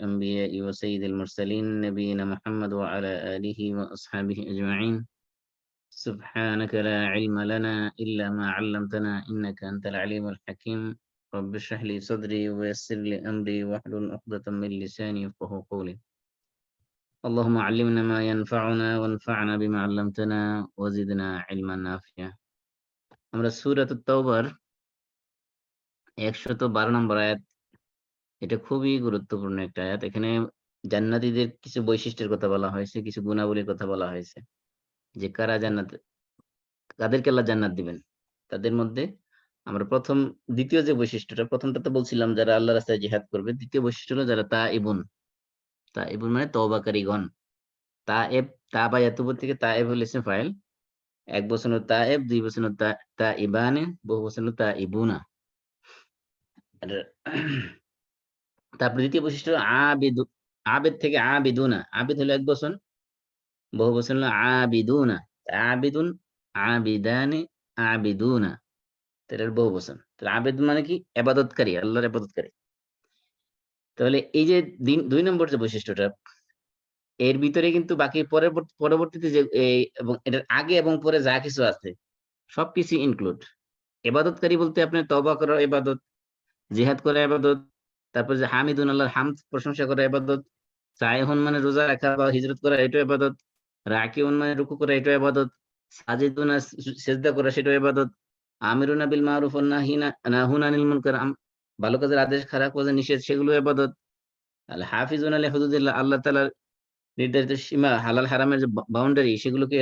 الأنبياء وسيد المرسلين نبينا محمد وعلى آله وأصحابه أجمعين. سبحانك لا علم لنا إلا ما علمتنا إنك أنت العليم الحكيم. رب اشرح لي صدري ويسر لي أمري واحلل عقدة من لساني يفقهوا قولي. اللهم علمنا ما ينفعنا وانفعنا بما علمتنا وزدنا علما نافعا। আমরা সূরাতুত তাওবার 112 নম্বর আয়াত, এটা খুবই গুরুত্বপূর্ণ একটা আয়াত। এখানে জান্নাতীদের কিছু বৈশিষ্ট্যের কথা বলা হয়েছে, কিছু গুণাবলীর কথা বলা হয়েছে, যে কাদেরকে আল্লাহ জান্নাত দিবেন। তাদের মধ্যে আমরা দ্বিতীয় যে বৈশিষ্ট্যটা, প্রথমটা তো বলছিলাম যারা আল্লাহর রাস্তায় জিহাদ করবে। দ্বিতীয় বৈশিষ্ট্য হলো যারা তাইবুন মানে তওবাকারীগণ। তায়েব, তা বা ইয়াতুবুর থেকে তায়েব হলো ইসম ফাইল। এক বচন হলো তায়েব, দুই বচন হলো তাইবানে, বহু বচন হলো তাইবুনা। আর তারপর দ্বিতীয় বৈশিষ্ট্য হলো আবিদু। আবেদ থেকে আবিদুনা। আবিদ হলো এক বচন, বহু বচন হলো আবিদুনা। আবিদুন, আবিদানি, আবিদুনা, এটার বহু বচন। তাহলে আবেদ মানে কি? ইবাদতকারী, আল্লাহর ইবাদতকারী। তাহলে এই যে 2 নম্বর যে বৈশিষ্ট্যটা, এর ভিতরে কিন্তু বাকি পরবর্তীতে যে এবং এটার আগে এবং পরে যা কিছু আছে সবকিছু ইনক্লুড। ইবাদতকারী বলতে আপনার তওবা করা ইবাদত, জিহাদ করা ইবাদত, তারপর যে হামিদুন, আল্লাহর হামদ প্রশংসা করা ইবাদত, সাইহুন মানে রোজা রাখা বা হিজরত করা, এটা ইবাদত, রাকিউন মানে রুকু করা, এটা ইবাদত, সাজিদুন সিজদা করা, সেটা ইবাদত, আমিরুনা বিল মারুফ ওয়ান নাহুনা আনিল মুনকার, ভালো কাজের আদেশ, খারাপ কাজের নিষেধ, সেগুলো ইবাদত। আল হাফিজুনা লি হুদুদিল্লাহ, আল্লাহ তাআলার নির্ধারিত সীমা, হালাল হারামের যে বাউন্ডারি, সেগুলোকে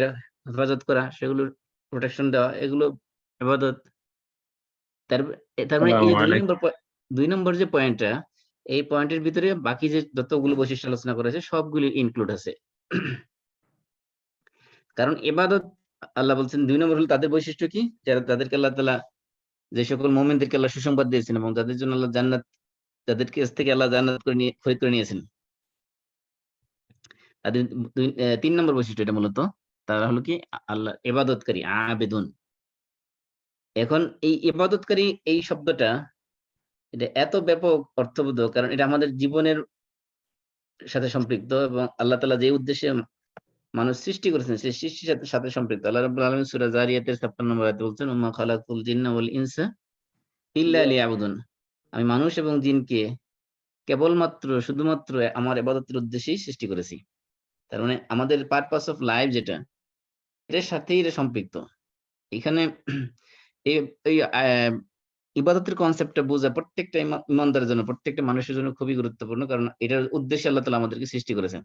হেফাজত করা, সেগুলোর প্রোটেকশন দেওয়া, এগুলো ইবাদত। তার মানে এই আসসালামু যে 2 আলাইকুম। নম্বর 2 নম্বর যে পয়েন্টটা, এই পয়েন্টের ভিতরে বাকি যে যতগুলো বৈশিষ্ট্য আলোচনা করা হয়েছে সবগুলি ইনক্লুড আছে। কারণ ইবাদত, আল্লাহ বলছেন 2 নম্বর হলো তাদের বৈশিষ্ট্য কি? যারা তাদেরকে আল্লাহ তাআলা যে সকল মুমিনদেরকে আল্লাহ সুসংবাদ দিয়েছেন এবং তাদের জন্য আল্লাহ জান্নাত, তাদের কাছ থেকে আল্লাহ জান্নাত করে নিয়ে খরিদ করে নিয়েছেন। তাদের 3 নম্বর বৈশিষ্ট্য এটা মূলত, তারা হলো কি? আল্লাহ ইবাদতকারী, আবেদুন। এখন এই ইবাদতকারী এই শব্দটা, এটা এত ব্যাপক অর্থবোধক, কারণ এটা আমাদের জীবনের সাথে সম্পৃক্ত এবং আল্লাহ তাআলা যে উদ্দেশ্যে মানুষ সৃষ্টি করেছেন সেই সৃষ্টির সাথে সম্পৃক্ত। আল্লাহ রাব্বুল আলামিন সূরা যারিয়াতের ৫৬ নম্বর আয়াতে বলছেন, ওমা খালাকুল জিন্না ওয়াল ইনসা ইল্লা লিয়াবুদুন। আমি মানুষ এবং জিনকে কেবলমাত্র শুধুমাত্র আমার ইবাদতের উদ্দেশ্যেই সৃষ্টি করেছি। তার মানে আমাদের পারপাস অফ লাইফ যেটা, এটার সাথেই এটা সম্পৃক্ত। এখানে এই এই ইবাদতের কনসেপ্টটা বোঝা প্রত্যেকটা ইমানদারের জন্য, প্রত্যেকটা মানুষের জন্য খুবই গুরুত্বপূর্ণ। কারণ এটার উদ্দেশ্যে আল্লাহ তাআলা আমাদেরকে সৃষ্টি করেছেন।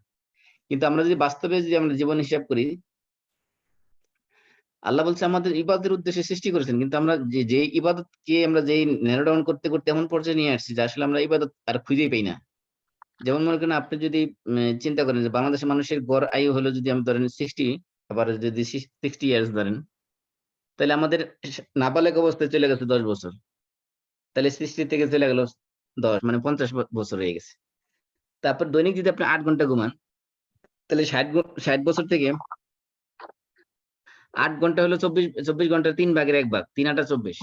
কিন্তু আমরা যদি বাস্তবে আমরা জীবন হিসাব করি, আল্লাহ বলছে আমাদের ইবাদতের উদ্দেশ্যে সৃষ্টি করেছেন। কিন্তু আমরা যে ইবাদতকে আমরা যেই ন্যারো ডাউন করতে, করতে এমন পর্যায়ে নিয়ে আসছি যে আসলে আমরা ইবাদত আর খুঁজেই পাই না। যেমন মনে করেন, আপনি যদি চিন্তা করেন যে বাংলাদেশের মানুষের গড় আয়ু হলো, যদি আমি ধরেন 60, আবার যদি 60 ইয়ার্স ধরেন, তাহলে আমাদের নাবালেগ অবস্থায় চলে গেছে 10 বছর। তাহলে 60 থেকে চলে গেল 10, মানে 50 বছর হয়ে গেছে। তারপর দৈনিক যদি আপনি 8 ঘন্টা ঘুমান, তাহলে 60 বছর থেকে 8 ঘন্টা হলো 24 ঘন্টার 3 ভাগের 1 ভাগ, 3 8 24।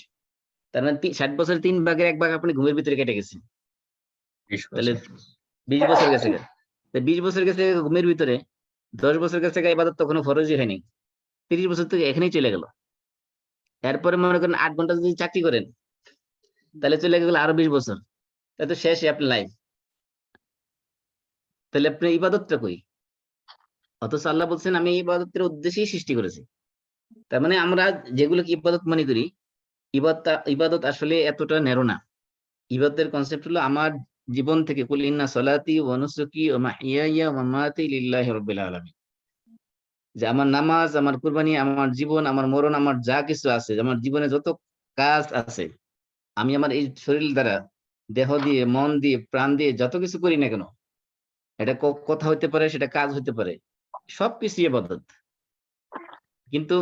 তার মানে 60 বছরের 3 ভাগের 1 ভাগ আপনি ঘুমের ভিতরে কেটে গেছেন। 20 তাহলে বছর। 20 বছর গেছে গা। 20 বছর গেছে ঘুমের ভিতরে, 10 বছর গেছে ইবাদত তখনো ফরজই হয়নি। 30 বছর থেকে এখানেই চলে গেল। এরপরে মনে করেন 8 ঘন্টা যদি চাকরি করেন, তাহলে চলে গেল আরো 20 বছর। তাহলে তো শেষই আপনার লাইফ। তাহলে আপনার ইবাদতটা কই? অথচ আল্লাহ বলছেন আমি এই ইবাদতের উদ্দেশ্যেই সৃষ্টি করেছি। তার মানে আমরা যেগুলোকে ইবাদত মনে করি, ইবাদত আসলে এতটা ন্যারো না। ইবাদতের কনসেপ্ট হলো আমার জীবন থেকে, কুল ইন্না সলাতি ওয়া নুসুকি ওয়া মাহইয়ায়া ওয়া মামাতি লিল্লাহি রাব্বিল আলামিন, যে আমার নামাজ, আমার কুরবানি, আমার জীবন, আমার মরণ, আমার যা কিছু আছে, আমার জীবনে যত কাজ আছে, আমি আমার এই শরীর দ্বারা, দেহ দিয়ে, মন দিয়ে, প্রাণ দিয়ে যত কিছু করি না কেন, এটা কথা হইতে পারে, সেটা কাজ হইতে পারে, সবকিছু ইবাদত। কিন্তু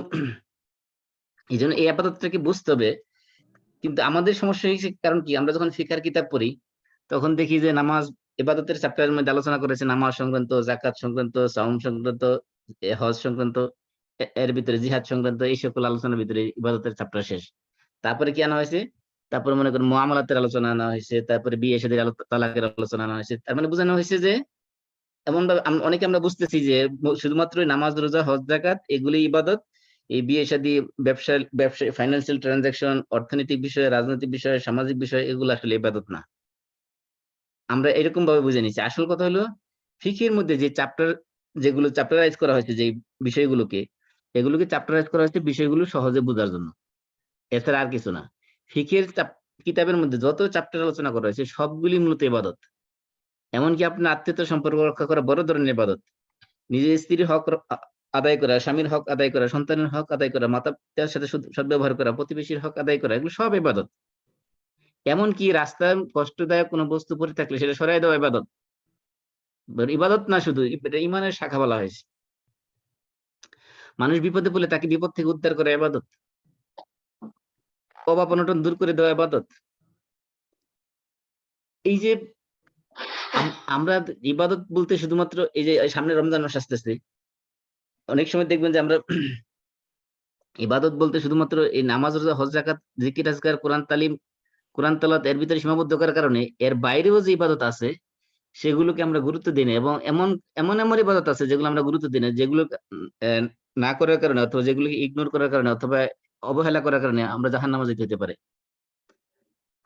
এই জন্য এই আপাততটাকে বুঝতে হবে। কিন্তু আমাদের সমস্যা হয়েছে, কারণ কি, আমরা যখন ফিকার কিতাব পড়ি তখন দেখি যে নামাজ ইবাদতের চ্যাপ্টারের মধ্যে আলোচনা করেছে নামাজ সংক্রান্ত, যাকাত সংক্রান্ত, সাওম সংক্রান্ত, হজ সংক্রান্ত, এর ভিতরে জিহাদ সংক্রান্ত, এই সকল আলোচনার ভিতরে ইবাদতের চ্যাপ্টার শেষ। তারপরে কি আনা হয়েছে? তারপরে মনে করেন মুআমালাতের আলোচনা আনা হয়েছে, তারপরে বিয়ে শাদীর তালাকের আলোচনা আনা হয়েছে। তার মানে বোঝানো হয়েছে যে এমন ভাবে অনেকে আমরা বুঝতেছি যে শুধুমাত্র নামাজ, রোজা, হজ, যাকাত এগুলি ইবাদত, এই বিয়ে শাদী, ব্যবসা, ফাইন্যান্সিয়াল ট্রানজাকশন, অর্থনৈতিক বিষয়ে, রাজনৈতিক বিষয়ে, সামাজিক বিষয়ে, এগুলো আসলে ইবাদত না। আমরা এরকম ভাবে বুঝে নিচ্ছি। আসল কথা হলো ফিকহের মধ্যে যে যেগুলো চ্যাপ্টারাইজ করা হয়েছে, যে বিষয়গুলোকে, এগুলোকে চ্যাপ্টারাইজ করা হয়েছে বিষয়গুলো সহজে বোঝার জন্য, এছাড়া আর কিছু না। ফিকহের কিতাবের মধ্যে যত চ্যাপ্টার আলোচনা করা হয়েছে সবগুলি মূলত ইবাদত। এমনকি আপনার আত্মীয়তার সম্পর্ক রক্ষা করা বড় ধরনের ইবাদত। নিজের স্ত্রীর হক আদায় করা, স্বামীর হক আদায় করা, সন্তানের হক আদায় করা, মাতা পিতার সাথে সদ্ব্যবহার করা, প্রতিবেশীর হক আদায় করা, এগুলো সব ইবাদত। এমনকি রাস্তায় কষ্টদায়ক কোনো বস্তু পড়ে থাকলে সেটা সরাই দেওয়া ইবাদত। ইবাদত না, শুধু এটা ইমানের শাখা বলা হয়েছে। মানুষ বিপদে পড়লে তাকে বিপদ থেকে উদ্ধার করা ইবাদত। অভাব অনটন দূর করে দেওয়া ইবাদত। এই যে আমরা ইবাদত বলতে শুধুমাত্র এই যে সামনে রমজান মাস আসতেছে, অনেক সময় দেখবেন যে আমরা ইবাদত বলতে শুধুমাত্র এই নামাজ, রোজা, হজ, যাকাত, জিকির, আজকার, কোরআন তালিম, কোরআন তেলাওয়াত এর ভিতরে সীমাবদ্ধ করার কারণে এর বাইরেও যে ইবাদত আছে সেগুলোকে আমরা গুরুত্ব দিই না। এবং এমন এমন এমন ইবাদত আছে যেগুলো আমরা গুরুত্ব দিই না, যেগুলো না করার কারণে অথবা যেগুলোকে ইগনোর করার কারণে অথবা অবহেলা করার কারণে আমরা জাহান্নামে যেতে হতে পারে।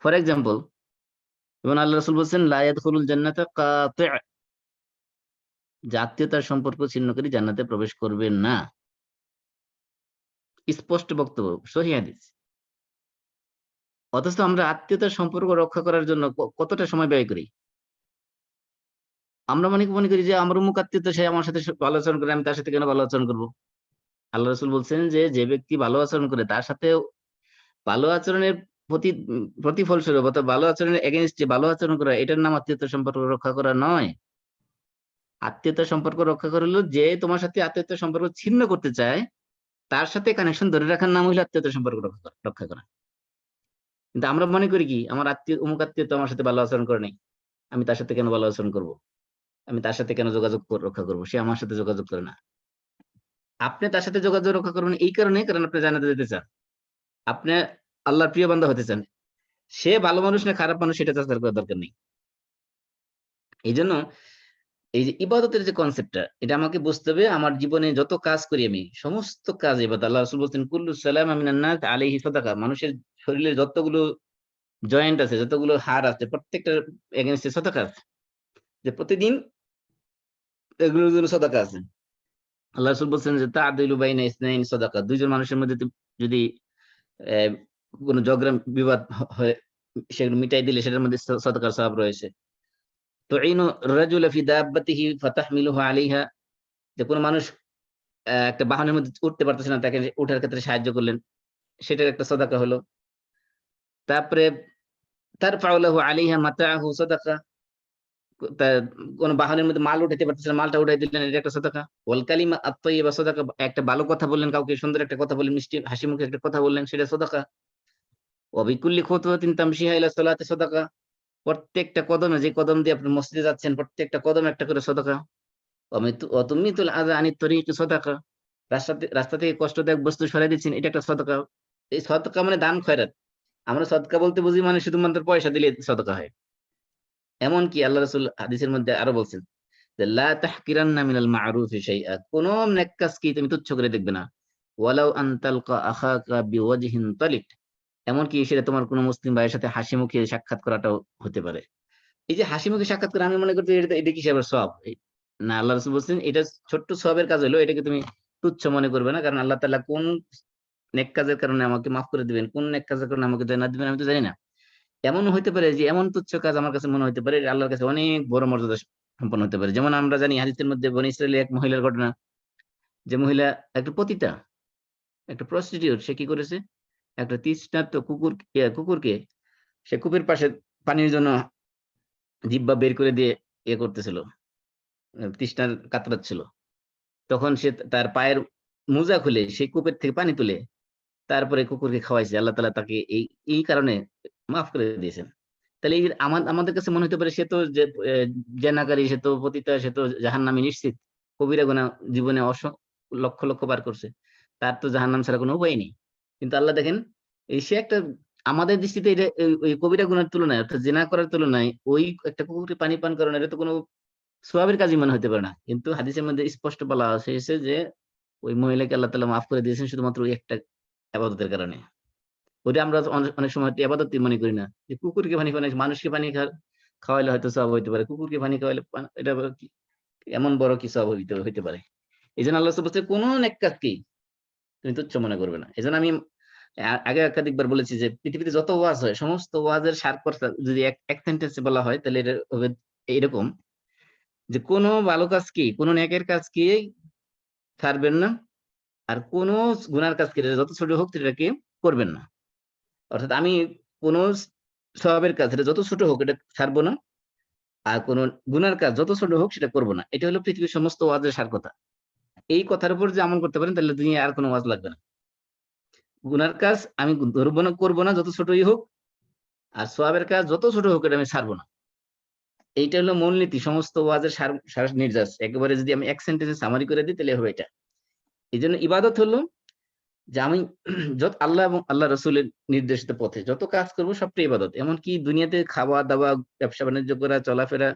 ফর এক্সাম্পল, যেমন আল্লাহ রাসূল বলছেন লা ইয়াদখুলুল জান্নাতা কাতি', আত্মীয়তার সম্পর্ক ছিন্নকারী জান্নাতে প্রবেশ করবে না। স্পষ্ট বক্তব্য, সহিহ হাদিস। অথচ আমরা আত্মীয়তার সম্পর্ক রক্ষা করার জন্য কতটা সময় ব্যয় করি। আমরা মনে করি যে আমার অমুক আত্মীয়তা, সে আমার সাথে ভালো আচরণ করে, আমি তার সাথে কেন ভালো আচরণ করবো। আল্লাহ রাসূল বলছেন যে যে ব্যক্তি ভালো আচরণ করে তার সাথে ভালো আচরণের প্রতিফলস্বরূপ অথবা ভালো আচরণের এগেইনস্টে ভালো আচরণ করা, এটার নাম আত্মীয়তার সম্পর্ক রক্ষা করা নয়। আত্মীয়তার সম্পর্ক রক্ষা করা হলো যে তোমার সাথে আত্মীয়তার সম্পর্ক ছিন্ন করতে চায় তার সাথে কানেকশন ধরে রাখার নাম হলো আত্মীয়তার সম্পর্ক রক্ষা করা। কিন্তু আমরা মনে করি কি, আমার অমুক আত্মীয় তো আমার সাথে ভালো আচরণ করে নাই, আমি তার সাথে কেন ভালো আচরণ করব, আমি তার সাথে কেন যোগাযোগ রক্ষা করব, সে আমার সাথে যোগাযোগ করে না। আপনি তার সাথে যোগাযোগ রক্ষা করবেন এই কারণে, কারণ আপনি জান্নাতে যেতে চান, আপনি আল্লাহর প্রিয় বান্দা হতে চান। সে ভালো মানুষ না খারাপ মানুষ সেটা যাচাই করার দরকার নেই। এই জন্য এই যে ইবাদতের যে কনসেপ্টটা, এটা আমাকে বুঝতে হবে। আমার জীবনে যত কাজ করি আমি, সমস্ত কাজ ইবাদত। আল্লাহ রাসূল বলছেন কুল্লু সালাম মিনান নাস আলাইহি সাদাকা, মানুষের শরীরে যতগুলো জয়েন্ট আছে, যতগুলো হাড় আছে, প্রত্যেকটার এগেইনস্টে সাদাকা আছে, যে প্রতিদিন এগুলোর জন্য সাদাকা আছে। আল্লাহ রাসূল বলছেন যে তা'দিলু বাইনা ইসনাইন সাদাকা, দুইজন মানুষের মধ্যে যদি কোনো ঝগড়া বিবাদ হয় সেগুলো মিটাই দিলে সেটার মধ্যে সাদাকার সওয়াব রয়েছে। তুঈনু রাজুলা ফি দাব্বাতিহি ফাতাহমিলুহু আলাইহা, যে কোনো মানুষ একটা বাহনের মধ্যে উঠতে পারতেছে না, তাকে উঠার ক্ষেত্রে সাহায্য করলেন, সেটার একটা সাদাকা হলো। তারপরে তারফাউ লাহু আলাইহা মাতাআহু সাদাকা, কোন বাহনের মধ্যে মাল উঠাইতে পারতেছে না, মালটা উঠাই দিলেন, এটা একটা সাদাকা। ওয়াল কালিমা আত-তাইয়্যিবা সাদাকা, একটা ভালো কথা বললেন, কাউকে সুন্দর একটা কথা বললেন, মিষ্টি হাসি মুখে একটা কথা বললেন, সেটা সাদাকা। ওয়া বিকুল্লি খুতওয়াতিন তামশিহা ইলা সালাতি সাদাকা, প্রত্যেকটা কদমে, যে কদম দিয়ে আপনি মসজিদে যাচ্ছেন, প্রত্যেকটা কদমে একটা করে সাদাকা। ওয়া তুমিতুল আযা আনিত তরিকি সাদাকা, রাস্তা থেকে কষ্টদায়ক বস্তু সরাই দিচ্ছেন, এটা একটা সাদাকা। এই সাদাকা মানে দান খয়রাত। আমরা সাদকা বলতে বুঝি মানে শুধুমাত্র পয়সা দিলে সাদকা হয়। এমনকি আল্লাহ রাসূল হাদিসের মধ্যে আরো বলছেন যে লা তাহকিরান্না মিনাল মা'রুফি শাইআ, কোন নেক কাজকে তুমি তুচ্ছ করে দেখবে না। ওয়ালাউ আন তালকা আখাকা বিওয়াজহিন তালিক, এমনকি সেটা তোমার কোন মুসলিম ভাইয়ের সাথে হাসি মুখে সাক্ষাৎ করাটাও হতে পারে। এই যে হাসি মুখে সাক্ষাৎ করা, আমি মনে করছি এটা কি সেবার সওয়াব না। আল্লাহ রাসূল বলছেন এটা ছোট্ট সওয়াবের কাজ হলো, এটাকে তুমি তুচ্ছ মনে করবে না, কারণ আল্লাহ তাআলা কোন নেক কাজের কারণে আমাকে মাফ করে দিবেন, কোন নেক কাজের কারণে আমাকে জান্নাত দিবেন আমি তো জানি না। এমন হইতে পারে যে এমন তুচ্ছ কাজ আমার কাছে মনে হইতে পারে আল্লাহর কাছে অনেক বড় মর্যাদা সম্পন্ন হতে পারে। যেমন আমরা জানি হাদিসের মধ্যে বনী ইসরাইলের এক মহিলার ঘটনা, যে মহিলা একটা পতিতা, একটা প্রস্টিটিউট, সে কি করেছে, একটা তৃষ্ণার্ত কুকুরকে সে কূপের পাশে পানির জন্য জিহ্বা বের করে দিয়ে করতেছিল, তৃষ্ণার কাতরাচ্ছিল। তখন সে তার পায়ের মোজা খুলে সেই কূপের থেকে পানি তুলে তারপরে কুকুরকে খাওয়াইছে। আল্লাহ তাআলা তাকে এই কারণে মাফ করে দিয়েছেন। তাহলে এই আমাদের কাছে মনে হতে পারে সে তো জেনাকারী, সে তো পতিতা, সে তো জাহান্নামী নিশ্চিত, কবিরা গুনাহ জীবনে লক্ষ লক্ষ বার করছে, তার তো জাহান্নাম ছাড়া কোনো উপায় নেই। কিন্তু আল্লাহ দেখেন, এই সে একটা আমাদের দৃষ্টিতে এটা ওই কবিরা গুনার তুলনায়, অর্থাৎ জিনা করার তুলনায় ওই একটা কুকুরকে পানি পান করানো এটা তো কোনো সওয়াবের কাজই মনে হতে পারে না। কিন্তু হাদিসের মধ্যে স্পষ্ট বলা হয়েছে যে ওই মহিলাকে আল্লাহ তাআলা মাফ করে দিয়েছেন শুধুমাত্র ওই একটা ইবাদতের কারণে। ওইটা আমরা অনেক অনেক সময় ইবাদতই মনে করি না। যে কুকুরকে পানি পানি, মানুষকে পানি খাওয়াইলে হয়তো সওয়াব হইতে পারে। কুকুরকে পানি খাওয়াইলে এটা আবার কি এমন বড় কি সওয়াব হইতে পারে। এজন্য আল্লাহ রাসূল বলছে কোন নেক কাজকেই তুমি তুচ্ছ মনে করবে না। এজন্য আমি আগে একাধিকবার বলেছি যে পৃথিবীতে যত ওয়াজ হয় সমস্ত ওয়াজের সারকর্তা যদি এক সেন্টেন্সে বলা হয় তাহলে এটা হবে এইরকম যে কোন ভালো কাজকেই, কোন নেকের কাজকেই ছাড়বেন না, আর কোন গুনার কাজকে যত ছোট হোক সেটাকে করবেন না। অর্থাৎ আমি কোন সওয়াবের কাজ এটা যত ছোট হোক এটা ছাড়বো না, আর কোন গুনার কাজ যত ছোট হোক সেটা করব না। এটা হলো পৃথিবীর সমস্ত ওয়াজের সার কথা। এই কথার উপর যে আমল করতে পারেন তাহলে দুনিয়ায় আর কোনো ওয়াজ লাগবে না। গুনার কাজ আমি ধরবো না, করবো না যত ছোটই হোক, আর সওয়াবের কাজ যত ছোট হোক এটা আমি ছাড়বো না। এইটা হলো মূলনীতি সমস্ত ওয়াজের সার নির্যাস। একেবারে যদি আমি এক সেন্টেন্সে সামারি করে দিই তাহলে হবে এটা। এই জন্য ইবাদত হলো যে আমি যত আল্লাহ এবং আল্লাহ রসুলের নির্দেশিত পথে যত কাজ করবো সবটাই ইবাদত। এমনকি দুনিয়াতে খাওয়া দাওয়া, ব্যবসা বাণিজ্য করা, চলাফেরা,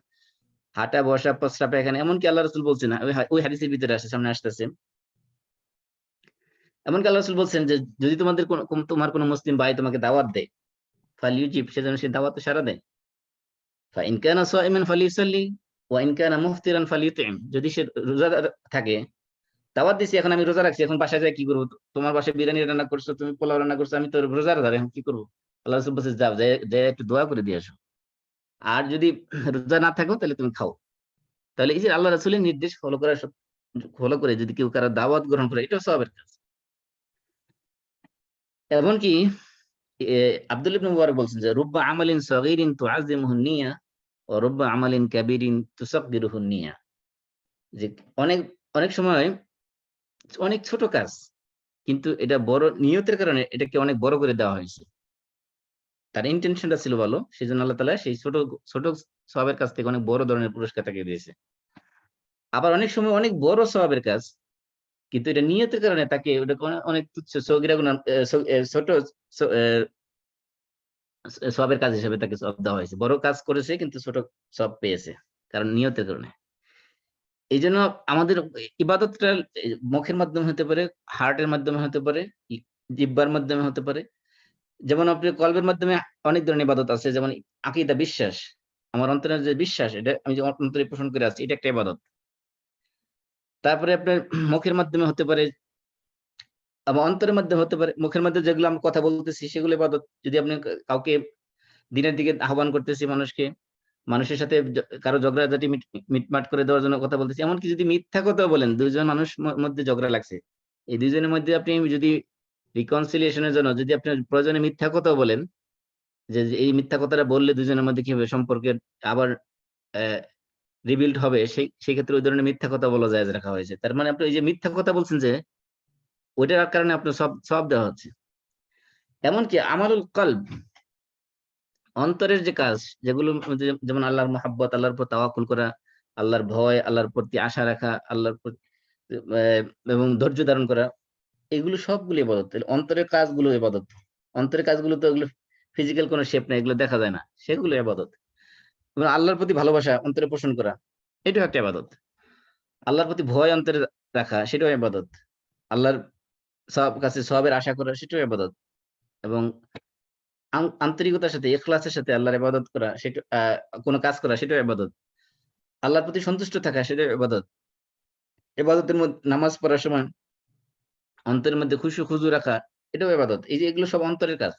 হাঁটা, বসা, প্রস্রাব, পায়খানা, এমনকি আল্লাহ রসুল বলছেন না, ওই হাদিসের ভিতরে আসে, সামনে আসতেছে। এমনকি আল্লাহ রসুল বলছেন যে যদি তোমার কোনো মুসলিম ভাই তোমাকে দাওয়াত দেয়, ফালিউজিব, সেজন্য সে দাওয়াতে সাড়া দেয়। ফাইন কানা সাইমান ফালিউসাল্লি ওয়া ইন কানা মুফতিরান ফালিউতিম, যদি সে রোজাদার থাকে, দাওয়াত দিছি, এখন আমি রোজা রাখছি, এখন বাসায় যাই কি করবো? তোমার বাসায় বিরিয়ানি রান্না করছো, তুমি পোলাও রান্না করছো, আমি তো রোজার ধারে, এখন কি করবো? আল্লাহ রাসূল বলছে যাও, যে একটু দোয়া করে দিয়ে আসো। আর যদি রোজা না থাকো তাহলে তুমি খাও। তাহলে এই যে আল্লাহ রাসূলের নির্দেশ ফলো করে যদি কেউ কারো দাওয়াত গ্রহণ করে, এটাও সওয়াবের কাজ। এমনকি আব্দুল্লাহ ইবনে মুবারক বলছেন যে রুব্বা আমালিন সগীরিন তুআযিমুহু নিয়া ওয়া রুব্বা আমালিন কাবীরিন তুসাগগিরুহু নিয়া, যে অনেক অনেক সময় অনেক ছোট কাজ, কিন্তু এটা বড় নিয়তের কারণে এটাকে অনেক বড় করে দেওয়া হয়েছে। তার ইন্টেনশনটা ছিল ভালো, সেজন্য আল্লাহ তাআলা সেই ছোট ছোট সওয়াবের কাছ থেকে অনেক বড় ধরনের পুরস্কার তাকে দিয়েছে। আবার অনেক সময় অনেক বড় সওয়াবের কাজ, কিন্তু এটা নিয়তের কারণে তাকে ওটাকে অনেক তুচ্ছ সগীরা গুনাহ, ছোট সওয়াবের কাজ হিসেবে তাকে সওয়াব দেওয়া হয়েছে। বড় কাজ করেছে কিন্তু ছোট সওয়াব পেয়েছে, কারণ নিয়তের কারণে। এইজন্য আমাদের ইবাদতটা মুখের মাধ্যমে হতে পারে, হার্টের মাধ্যমে হতে পারে, জিহ্বার মাধ্যমে হতে পারে। যেমন আপনি কলবের মাধ্যমে অনেক ধরনের ইবাদত আছে, যেমন আকীদা, বিশ্বাস। আমার অন্তরের যে বিশ্বাস, এটা আমি যে অন্তরে পোষণ করে আছি, এটা একটা ইবাদত। তারপরে আপনার মুখের মাধ্যমে হতে পারে, আবার অন্তরের মাধ্যমে হতে পারে। মুখের মধ্যে যেগুলো আমি কথা বলতেছি সেগুলো ইবাদত। যদি আপনি কাউকে দিনের দিকে আহ্বান করতেছি, মানুষের সাথে কারো ঝগড়াঝাটি মিটমাট করে দেওয়ার জন্য কথা বলতেছি। এমনকি যদি মিথ্যা কথাও বলেন, ২ জন মানুষ মধ্যে ঝগড়া লাগছে, এই ২ জনের মধ্যে আপনি যদি রিকনসিলিয়েশন এর জন্য যদি আপনি প্রয়োজনে মিথ্যা কথাও বলেন, যে এই মিথ্যা কথাটা বললে ২ জনের মধ্যে কিভাবে সম্পর্কের আবার রিবিল্ড হবে, সেই ক্ষেত্রে ওই ধরনের মিথ্যা কথা বলা জায়েজ রাখা হয়েছে। তার মানে আপনি এই যে মিথ্যা কথা বলছেন, যে ওইটার কারণে আপনার সব দেওয়া হচ্ছে। এমনকি আমালুল কলব, অন্তরের যে কাজ, যেগুলো যেমন আল্লাহর মহাব্বত, আল্লাহর উপর তাওয়াক্কুল করা, আল্লাহর ভয়, আল্লাহর প্রতি আশা রাখা, আল্লাহর প্রতি এবং ধৈর্য ধারণ করা, এগুলো সবগুলো ইবাদত। অন্তরের কাজগুলো ইবাদত। অন্তরের কাজগুলো তো এগুলো ফিজিক্যাল কোনো শেপ নাই, এগুলো দেখা যায় না, সেগুলো ইবাদত। এবং আল্লাহর প্রতি ভালোবাসা অন্তরে পোষণ করা, এটাও একটা ইবাদত। আল্লাহর প্রতি ভয় অন্তরে রাখা, সেটাও ইবাদত। আল্লাহর কাছে সওয়াবের আশা করা, সেটাও ইবাদত। এবং আন্তরিকতার সাথে, ইখলাসের সাথে আল্লাহর ইবাদত করা, সেটা কোন কাজ করা, সেটাও ইবাদত। আল্লাহর প্রতি সন্তুষ্ট থাকা, সেটাও ইবাদত। ইবাদতের মধ্যে নামাজ পড়ার সময় অন্তরের মধ্যে খুশু রাখা, এটাও ইবাদত। এই যে এগুলো সব অন্তরের কাজ।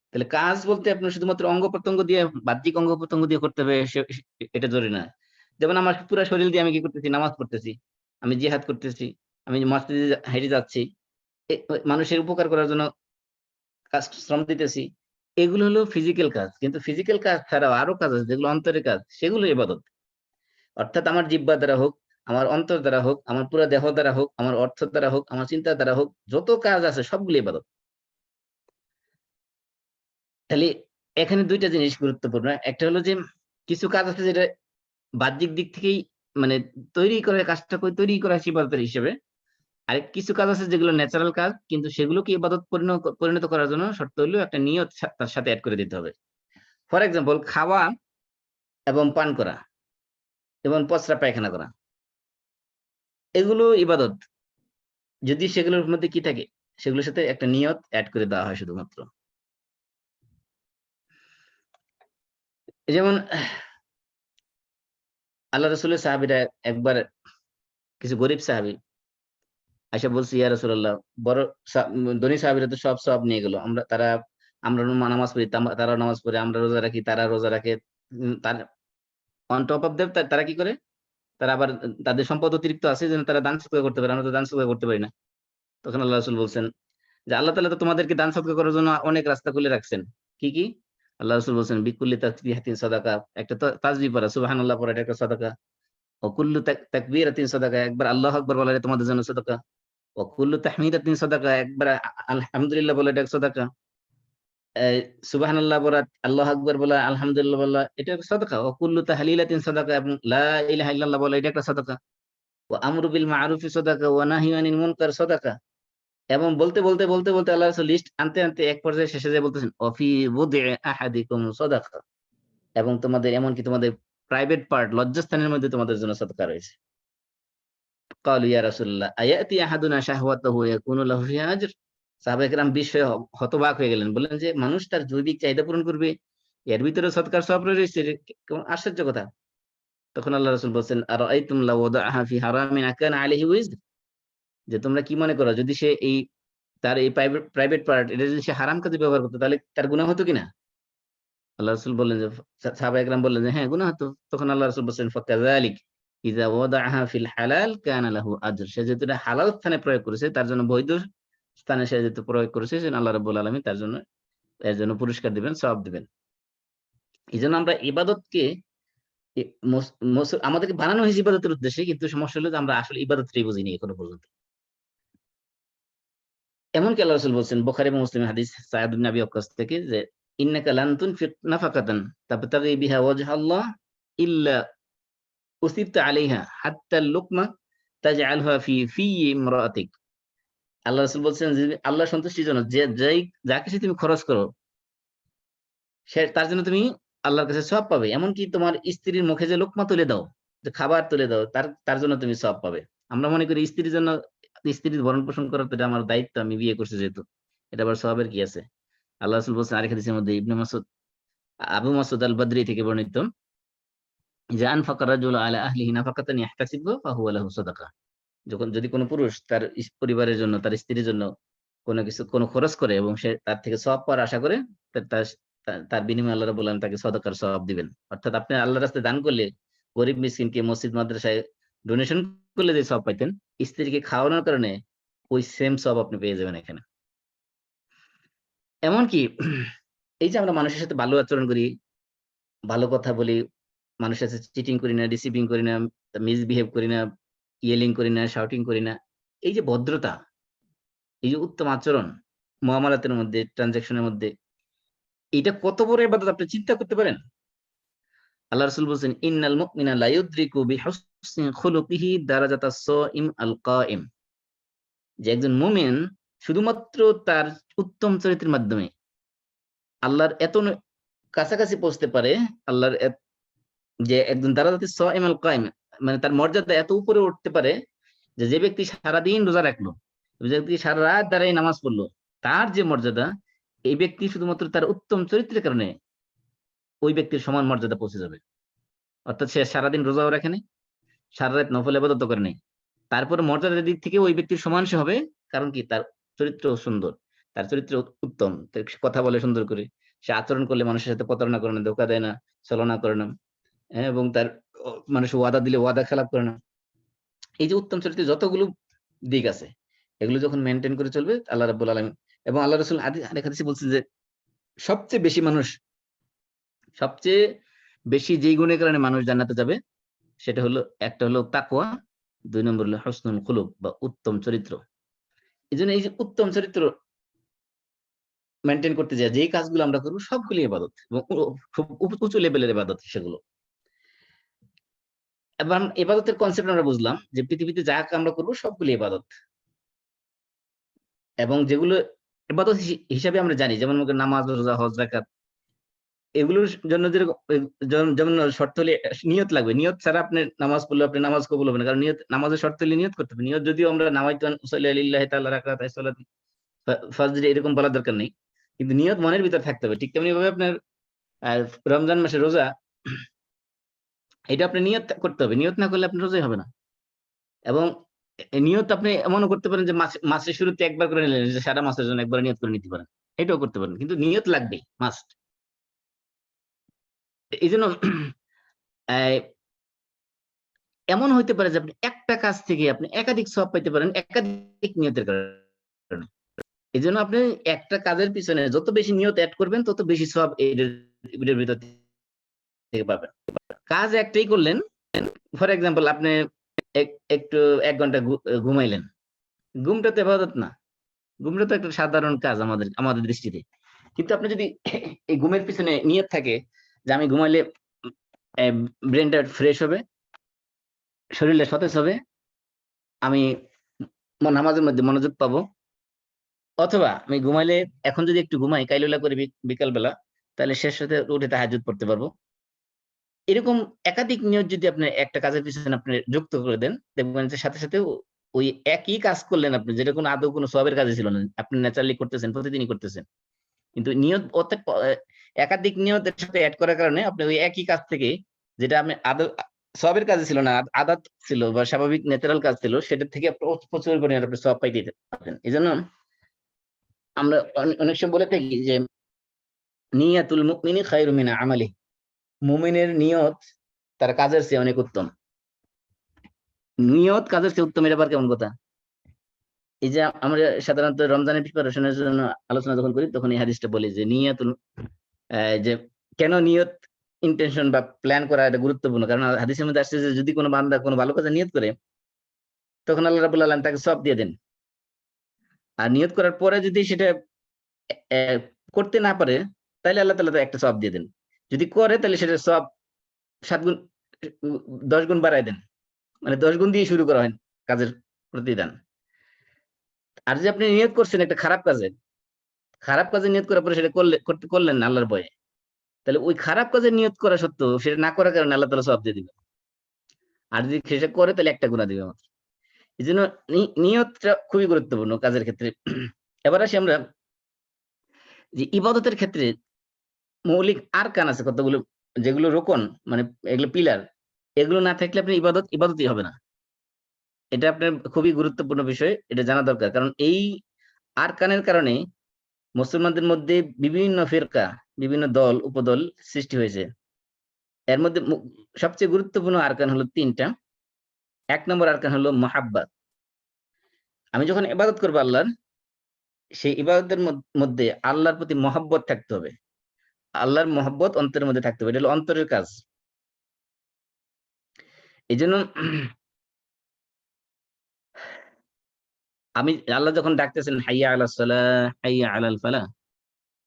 তাহলে কাজ বলতে আপনার শুধুমাত্র অঙ্গ-প্রত্যঙ্গ দিয়ে, বাহ্যিক অঙ্গ-প্রত্যঙ্গ দিয়ে করতে হবে এটা জরুরি না। যেমন আমার পুরা শরীর দিয়ে আমি কি করতেছি? নামাজ পড়তেছি, আমি জিহাদ করতেছি, আমি মসজিদে হেঁটে যাচ্ছি, মানুষের উপকার করার জন্য শ্রম দিতেছি। এগুলো হলো ফিজিক্যাল কাজ। কিন্তু ফিজিক্যাল কাজ ছাড়াও আরো কাজ আছে যেগুলো অন্তরের কাজ, সেগুলো ইবাদত। অর্থাৎ আমার জিহ্বা দ্বারা হোক, আমার অন্তর দ্বারা হোক, আমার পুরা দেহ দ্বারা হোক, আমার অর্থ দ্বারা হোক, আমার চিন্তার দ্বারা হোক, যত কাজ আছে সবগুলো ইবাদত। তাহলে এখানে ২ টা জিনিস গুরুত্বপূর্ণ। একটা হলো যে কিছু কাজ আছে যেটা বাহ্যিক দিক থেকেই, মানে তৈরি করা, কাজটা তৈরি করা হচ্ছে ইবাদতের হিসেবে। আর কিছু কাজ আছে যেগুলো ন্যাচারাল কাজ, কিন্তু সেগুলোকে ইবাদত পরিণত করার জন্য শর্ত হলো একটা নিয়ত তার সাথে অ্যাড করে দিতে হবে। ফর এক্সাম্পল, খাওয়া এবং পান করা এবং পচরা পায়খানা করা, এগুলো ইবাদত, যদি সেগুলোর মধ্যে কি থাকে, সেগুলোর সাথে একটা নিয়ত অ্যাড করে দেওয়া হয় শুধুমাত্র। যেমন আল্লাহ রসুলের সাহাবীরা একবার, কিছু গরিব সাহাবী আইসা বলছে, ইয়া রাসূলুল্লাহ, বড় ধনী সাহাবীরা তো সব সওয়াব নিয়ে গেল, আমরা নামাজ পড়ি, তারা নামাজ পড়ে, আমরা রোজা রাখি, তারা রোজা রাখে, তার অন টপ অফ দ্যাট তারা কি করে, তারা আবার তাদের সম্পদ অতিরিক্ত আছে যেন তারা দান সদকা করতে পারে, আমরা তো দান সদকা করতে পারি না। তখন আল্লাহ রাসূল বলছেন যে আল্লাহ তাআলা তো তোমাদেরকে দান সদকা করার জন্য অনেক রাস্তা খুলে রাখছেন। কি কি? আল্লাহ রাসূল বলছেন, বিকুল্লি তাসবিহাতিন সাদাকা, একটা তো তাসবিহ পড়া, সুবহানাল্লাহ পড়া, এটা একটা সাদাকা। ও কুল্লু তাকবীরাতিন সাদাকা, একবার আল্লাহু আকবার বলা, এটা তোমাদের জন্য সাদাকা। ও কুল্লু তাহমিদাতিন সাদাকা, একবার আলহামদুলিল্লাহ বলা, এটা সাদাকা। সুবহানাল্লাহ বলা, আল্লাহু আকবার বলা, আলহামদুলিল্লাহ বলা, এটা একটা সাদাকা। ও কুল্লু তাহলিলাতিন সাদাকা, এবং লা ইলাহা ইল্লাল্লাহ বলা, এটা একটা সাদাকা। ওয়া আমরু বিল মা'রুফি সাদাকা, ওয়া নাহয়ু আনিল মুনকার সাদাকা। এবং বলতে বলতে বলতে বলতে আল্লাহ রাসূল লিস্ট আনতে আনতে এক পর্যায়ে শেষে যেয়ে বলতেছেন, অফি বুদ'i আহাদিকুম সাদাকা, এবং তোমাদের এমনকি তোমাদের প্রাইভেট পার্ট, লজ্জাস্থানের মধ্যে তোমাদের জন্য সাদকা রয়েছে। ক্বালু ইয়া রাসূলুল্লাহ আয়াতি আহাদুনা শাহওয়াতাহু ইয়াকুনু লাহু ফিহা আজর। সাহাবায়ে কেরাম বিস্ময়ে হতবাক হয়ে গেলেন। বললেন যে মানুষ তার জৈবিক চাহিদা পূরণ করবে, এর ভিতরে সদকার সওয়াব রয়েছে, কেমন আশ্চর্য কথা। তখন আল্লাহ রাসূল বলছেন, আরাআইতুম লাউ ওয়াদাআহা ফি হারামিন আকানা আলাইহি ওয়িজর, যে তোমরা কি মনে করো, যদি সে তার এই প্রাইভেট পার্ট, এটা যদি সে হারাম কাজে ব্যবহার করতো, তাহলে তার গুনাহ হতো কিনা? আল্লাহ রাসূল বললেন যে, সাহাবায়ে কেরাম বললেন যে হ্যাঁ, গুনাহ হতো। তখন আল্লাহ রাসূল বলছেন, ফাকাযালিক ইযা ওয়াদাআহা ফিল হালাল কানা লাহু আজর, সে যেহেতু এটা হালাল স্থানে প্রয়োগ করেছে, তার জন্য বৈধ স্থানে সে যেহেতু প্রয়োগ করেছে, সেজন্য আল্লাহ রাব্বুল আলামিন তার জন্য এর জন্য পুরস্কার দিবেন, সওয়াব দিবেন। এজন্য আমরা ইবাদতকে এ মস মস আমাদেরকে বানানো হয়েছে ইবাদতের উদ্দেশ্যে, কিন্তু সমস্যা হলো যে আমরা আসলে ইবাদতটাই বুঝিনি এখনো পর্যন্ত। এমনকি আল্লাহ রাসূল বলছেন, বুখারী এবং মুসলিমের হাদিস, সাঈদ ইবনে আবি ওয়াক্কাস থেকে, যে ইন্নাকা লান তুনফিক নাফাকাতান তাবতাগি বিহা ওয়াজহাল্লাহ ইল্লা উসিবতা আলাইহা হাত্তা লুকমা তাজআলহা ফি ইমরাতিক। আল্লাহ রাসূল বলছেন যে আল্লাহর সন্তুষ্টির জন্য যা কিছু তুমি খরচ করো, তার জন্য তুমি আল্লাহর কাছে সওয়াব পাবে। এমনকি তোমার স্ত্রীর মুখে যে লোকমা তুলে দাও, যে খাবার তুলে দাও, তার জন্য তুমি সওয়াব পাবে। আমরা মনে করি স্ত্রীর জন্য, স্ত্রীর ভরণ পোষণ করা তো এটা আমার দায়িত্ব, আমি বিয়ে করছি যেহেতু, এটা আবার সওয়াবের কি আছে? আল্লাহ রাসূল বলছেন আরেক হাদিসের মধ্যে, আবু মাসউদ আল বদরি থেকে বর্ণিত, যে আনফাকা রাজুলু আলা আহলিহি নাফাকাতান ইয়াহতাসিবুহা ফাহুয়া লাহু সাদাকা। যদি কোনো পুরুষ তার পরিবারের জন্য, তার স্ত্রীর জন্য কোনো খরচ করে এবং সে তার থেকে সওয়াব পাওয়ার আশা করে, তার বিনিময়ে আল্লাহ রাব্বুল আলামিন তাকে সদকার সওয়াব দিবেন। অর্থাৎ আপনি আল্লাহর রাস্তায় দান করলে, গরিব মিসকিনকে মসজিদ মাদ্রাসায় ডোনেশন করলে যে সওয়াব পাইতেন, স্ত্রীকে খাওয়ানোর কারণে ওই সেম সওয়াব আপনি পেয়ে যাবেন এখানে। এমনকি এই যে আমরা মানুষের সাথে ভালো আচরণ করি, ভালো কথা বলি, মানুষের সাথে চিটিং করি না, ডিসিপিং করি না, মিসবিহেভ করি না, ইয়েলিং করি না, শাউটিং করি না, এই যে ভদ্রতা, এই যে উত্তম আচরণ মুআমালাতের মধ্যে, ট্রানজাকশনের মধ্যে, এটা কত বড় ইবাদত আপনি চিন্তা করতে পারেন? আল্লাহ রাসূল বলছেন, ইন্নাল মুমিনা লা ইউদরিকু বিহুসনি খুলুকিহি দারাজাতাস সাইম আল কাইম, যে একজন মুমিন শুধুমাত্র তার উত্তম চরিত্রের মাধ্যমে আল্লাহর এত কাছাকাছি পৌঁছতে পারে, আল্লাহর যে একজন দারাজাতাস সাইম আল কাইম, মানে তার মর্যাদা এত উপরে উঠতে পারে, যে ব্যক্তি সারাদিন রোজা রাখলো, যে ব্যক্তি সারা রাত দাঁড়িয়ে নামাজ পড়লো, তার যে মর্যাদা, এই ব্যক্তি শুধুমাত্র তার উত্তম চরিত্রের কারণে ওই ব্যক্তির সমান মর্যাদা পৌঁছে যাবে। অর্থাৎ সে সারাদিন রোজাও রাখে নাই, সারা রাত নফল ইবাদত করে নাই, তারপরে মর্যাদার দিক থেকে ওই ব্যক্তির সমান সে হবে। কারণ কি? তার চরিত্র সুন্দর, তার চরিত্র উত্তম, সে কথা বলে সুন্দর করে, সে আচরণ করলে মানুষের সাথে প্রতারণা করে না, ধোঁকা দেয় না, ছলনা করে না, এবং তার মানুষ ওয়াদা দিলে ওয়াদা খেলাপ করে না। এই যে উত্তম চরিত্রের যতগুলো দিক আছে, এগুলো যখন মেনটেন করে চলবে আল্লাহ রাব্বুল আলামিন, এবং আল্লাহ রাসূল আরেক হাদিসে বলছেন যে সবচেয়ে বেশি যেই গুণের কারণে মানুষ জান্নাতে যাবে, সেটা হলো, একটা হলো তাকওয়া, ২ নম্বর হলো হুসনুল খুলুক বা উত্তম চরিত্র। এজন্য এই যে উত্তম চরিত্র মেইনটেইন করতে যায় যেই কাজগুলো আমরা করব, সবগুলো ইবাদত, এবং খুব উঁচু লেভেলের ইবাদত সেগুলো। এবার ইবাদতের কনসেপ্ট আমরা বুঝলাম যে পৃথিবীতে যা আমরা করব সবগুলো ইবাদত। এবং যেগুলো ইবাদত হিসাবে আমরা জানি, যেমন নামাজ, রোজা, হজ, যাকাত, এগুলোর জন্য যেমন শর্ত হলে নিয়ত লাগবে। নিয়ত ছাড়া আপনি নামাজ পড়লে আপনি নামাজ কবুল হবে না, কারণ নিয়ত, নামাজের শর্ত হলে নিয়ত করতে হবে। নিয়ত যদিও আমরা নামাইতু আন উসাল্লি লিল্লাহি তাআলা রাকাতাই সালাত ফজরে এরকম বলার দরকার নেই, কিন্তু নিয়ত মনের ভিতর থাকতে হবে। ঠিক তেমনি ভাবে আপনার রমজান মাসে রোজা, এটা আপনি নিয়ত করতে হবে। নিয়ত না করলে আপনি রোজাই হবে না। এবং নিয়ত আপনি এমনও করতে পারেন যে মাসের শুরুতে একবার করে নিলেন, যে সারা মাসের জন্য একবার নিয়ত করে নিতে পারেন, এটাও করতে পারেন, কিন্তু নিয়ত লাগবেই, মাস্ট। এই জন্য এমন হইতে পারে যে আপনি একটা কাজ থেকে আপনি একাধিক সওয়াব পাইতে পারেন একাধিক নিয়তের কারণে। এই জন্য আপনি একটা কাজের পিছনে যত বেশি নিয়ত অ্যাড করবেন তত বেশি সওয়াব এর ভিতর থেকে পাবেন। কাজ একটাই করলেন, ফর এক্সাম্পল আপনি একটু 1 ঘন্টা ঘুমাইলেন, ঘুমটা তো ইবাদত না, ঘুমটা তো একটা সাধারণ কাজ আমাদের দৃষ্টিতে। কিন্তু আপনি যদি এই ঘুমের পিছনে নিয়ত থাকে যে আমি ঘুমাইলে ব্রেনটা ফ্রেশ হবে, শরীরটা সতেজ হবে, আমি নামাজের মধ্যে মনোযোগ পাবো, অথবা আমি ঘুমাইলে এখন যদি একটু ঘুমাই কাইলুলা করে বিকাল বেলা, তাহলে শেষ সাথে উঠে তাহাজ্জুদ পড়তে পারবো। এরকম একাধিক নিয়ত যদি আপনি একটা কাজের পিছনে আপনি যুক্ত করে দেন, দেখবেন যে সাথে সাথে ওই একই কাজ করলেন আপনি, যেটা কোনো আদৌ কোনো সওয়াবের কাজে ছিল না, আপনি ন্যাচারালি করতেছেন, প্রতিদিনই করতেছেন। কিন্তু নিয়ত একাধিক নিয়তের সাথে অ্যাড করার কারণে আপনি ওই একই কাজ থেকে, যেটা আপনি আদৌ সওয়াবের কাজে ছিল না, আদাত ছিল বা স্বাভাবিক ন্যাচারাল কাজ ছিল, সেটা থেকে প্রচুর পরিমাণে আপনি সওয়াব পাইতে পারবেন। এই জন্য আমরা অনেক সময় বলে থাকি যে নিয়াতুল মুমিনি খায়রু মিন আমালি, মুমিনের নিয়ত তার কাজের চেয়ে অনেক উত্তম। নিয়ত কাজের চেয়ে উত্তম, এটা আবার কেমন কথা? এই যে আমরা সাধারণত রমজানের প্রিপারেশনের জন্য আলোচনা যখন করি, তখন এই হাদিসটা বলি যে নিয়াতুল, যে কেন নিয়ত, ইন্টেনশন বা প্ল্যান করা এটা গুরুত্বপূর্ণ। কারণ হাদিসের মধ্যে আসছে যে যদি কোনো বান্দা কোনো ভালো কাজে নিয়ত করে, তখন আল্লাহ রাব্বুল আলামিন তাকে সওয়াব দিয়ে দেন। আর নিয়ত করার পরে যদি সেটা করতে না পারে, তাহলে আল্লাহ তাআলা একটা সওয়াব দিয়ে দেন। যদি করে তাহলে সেটা সওয়াব 7 গুণ 10 গুণ বাড়ায় দেন, মানে 10 গুণ দিয়ে শুরু করা হয় কাজের প্রতিদান। আর যে আপনি নিয়ত করছেন একটা খারাপ কাজে নিয়ত করার পরে সেটা করলেন না আল্লাহর ভয়ে, তাহলে ওই খারাপ কাজে নিয়ত করা সত্ত্বেও সেটা না করার কারণে আল্লাহ তাআলা সওয়াব দিয়ে দিবেন। আর যদি সেটা করে তাহলে 1 গুনাহ দিবে মাত্র। এজন্য নিয়তটা খুবই গুরুত্বপূর্ণ কাজের ক্ষেত্রে। এবার আসি আমরা যে ইবাদতের ক্ষেত্রে মৌলিক আরকান আছে কতগুলো, যেগুলো রোকন, মানে এগুলো পিলার, এগুলো না থাকলে আপনি ইবাদতই হবে না। এটা আপনার খুবই গুরুত্বপূর্ণ বিষয়, এটা জানা দরকার। কারণ এই আরকানের কারণে মুসলমানদের মধ্যে বিভিন্ন ফিরকা, বিভিন্ন দল উপদল সৃষ্টি হয়েছে। এর মধ্যে সবচেয়ে গুরুত্বপূর্ণ আরকান হলো 3টা। 1 নম্বর আরকান হলো মহাব্বাত। আমি যখন ইবাদত করবো আল্লাহর, সেই ইবাদতের মধ্যে আল্লাহর প্রতি মহব্বত থাকতে হবে। আল্লাহর মহব্বত অন্তরের মধ্যে থাকতে হবে, এটা হলো অন্তরের কাজ। এই জন্য আমি, আল্লাহ যখন ডাকতেছেন হাইয়া আলাস সালাহ, হাইয়া আলাল ফালাহ,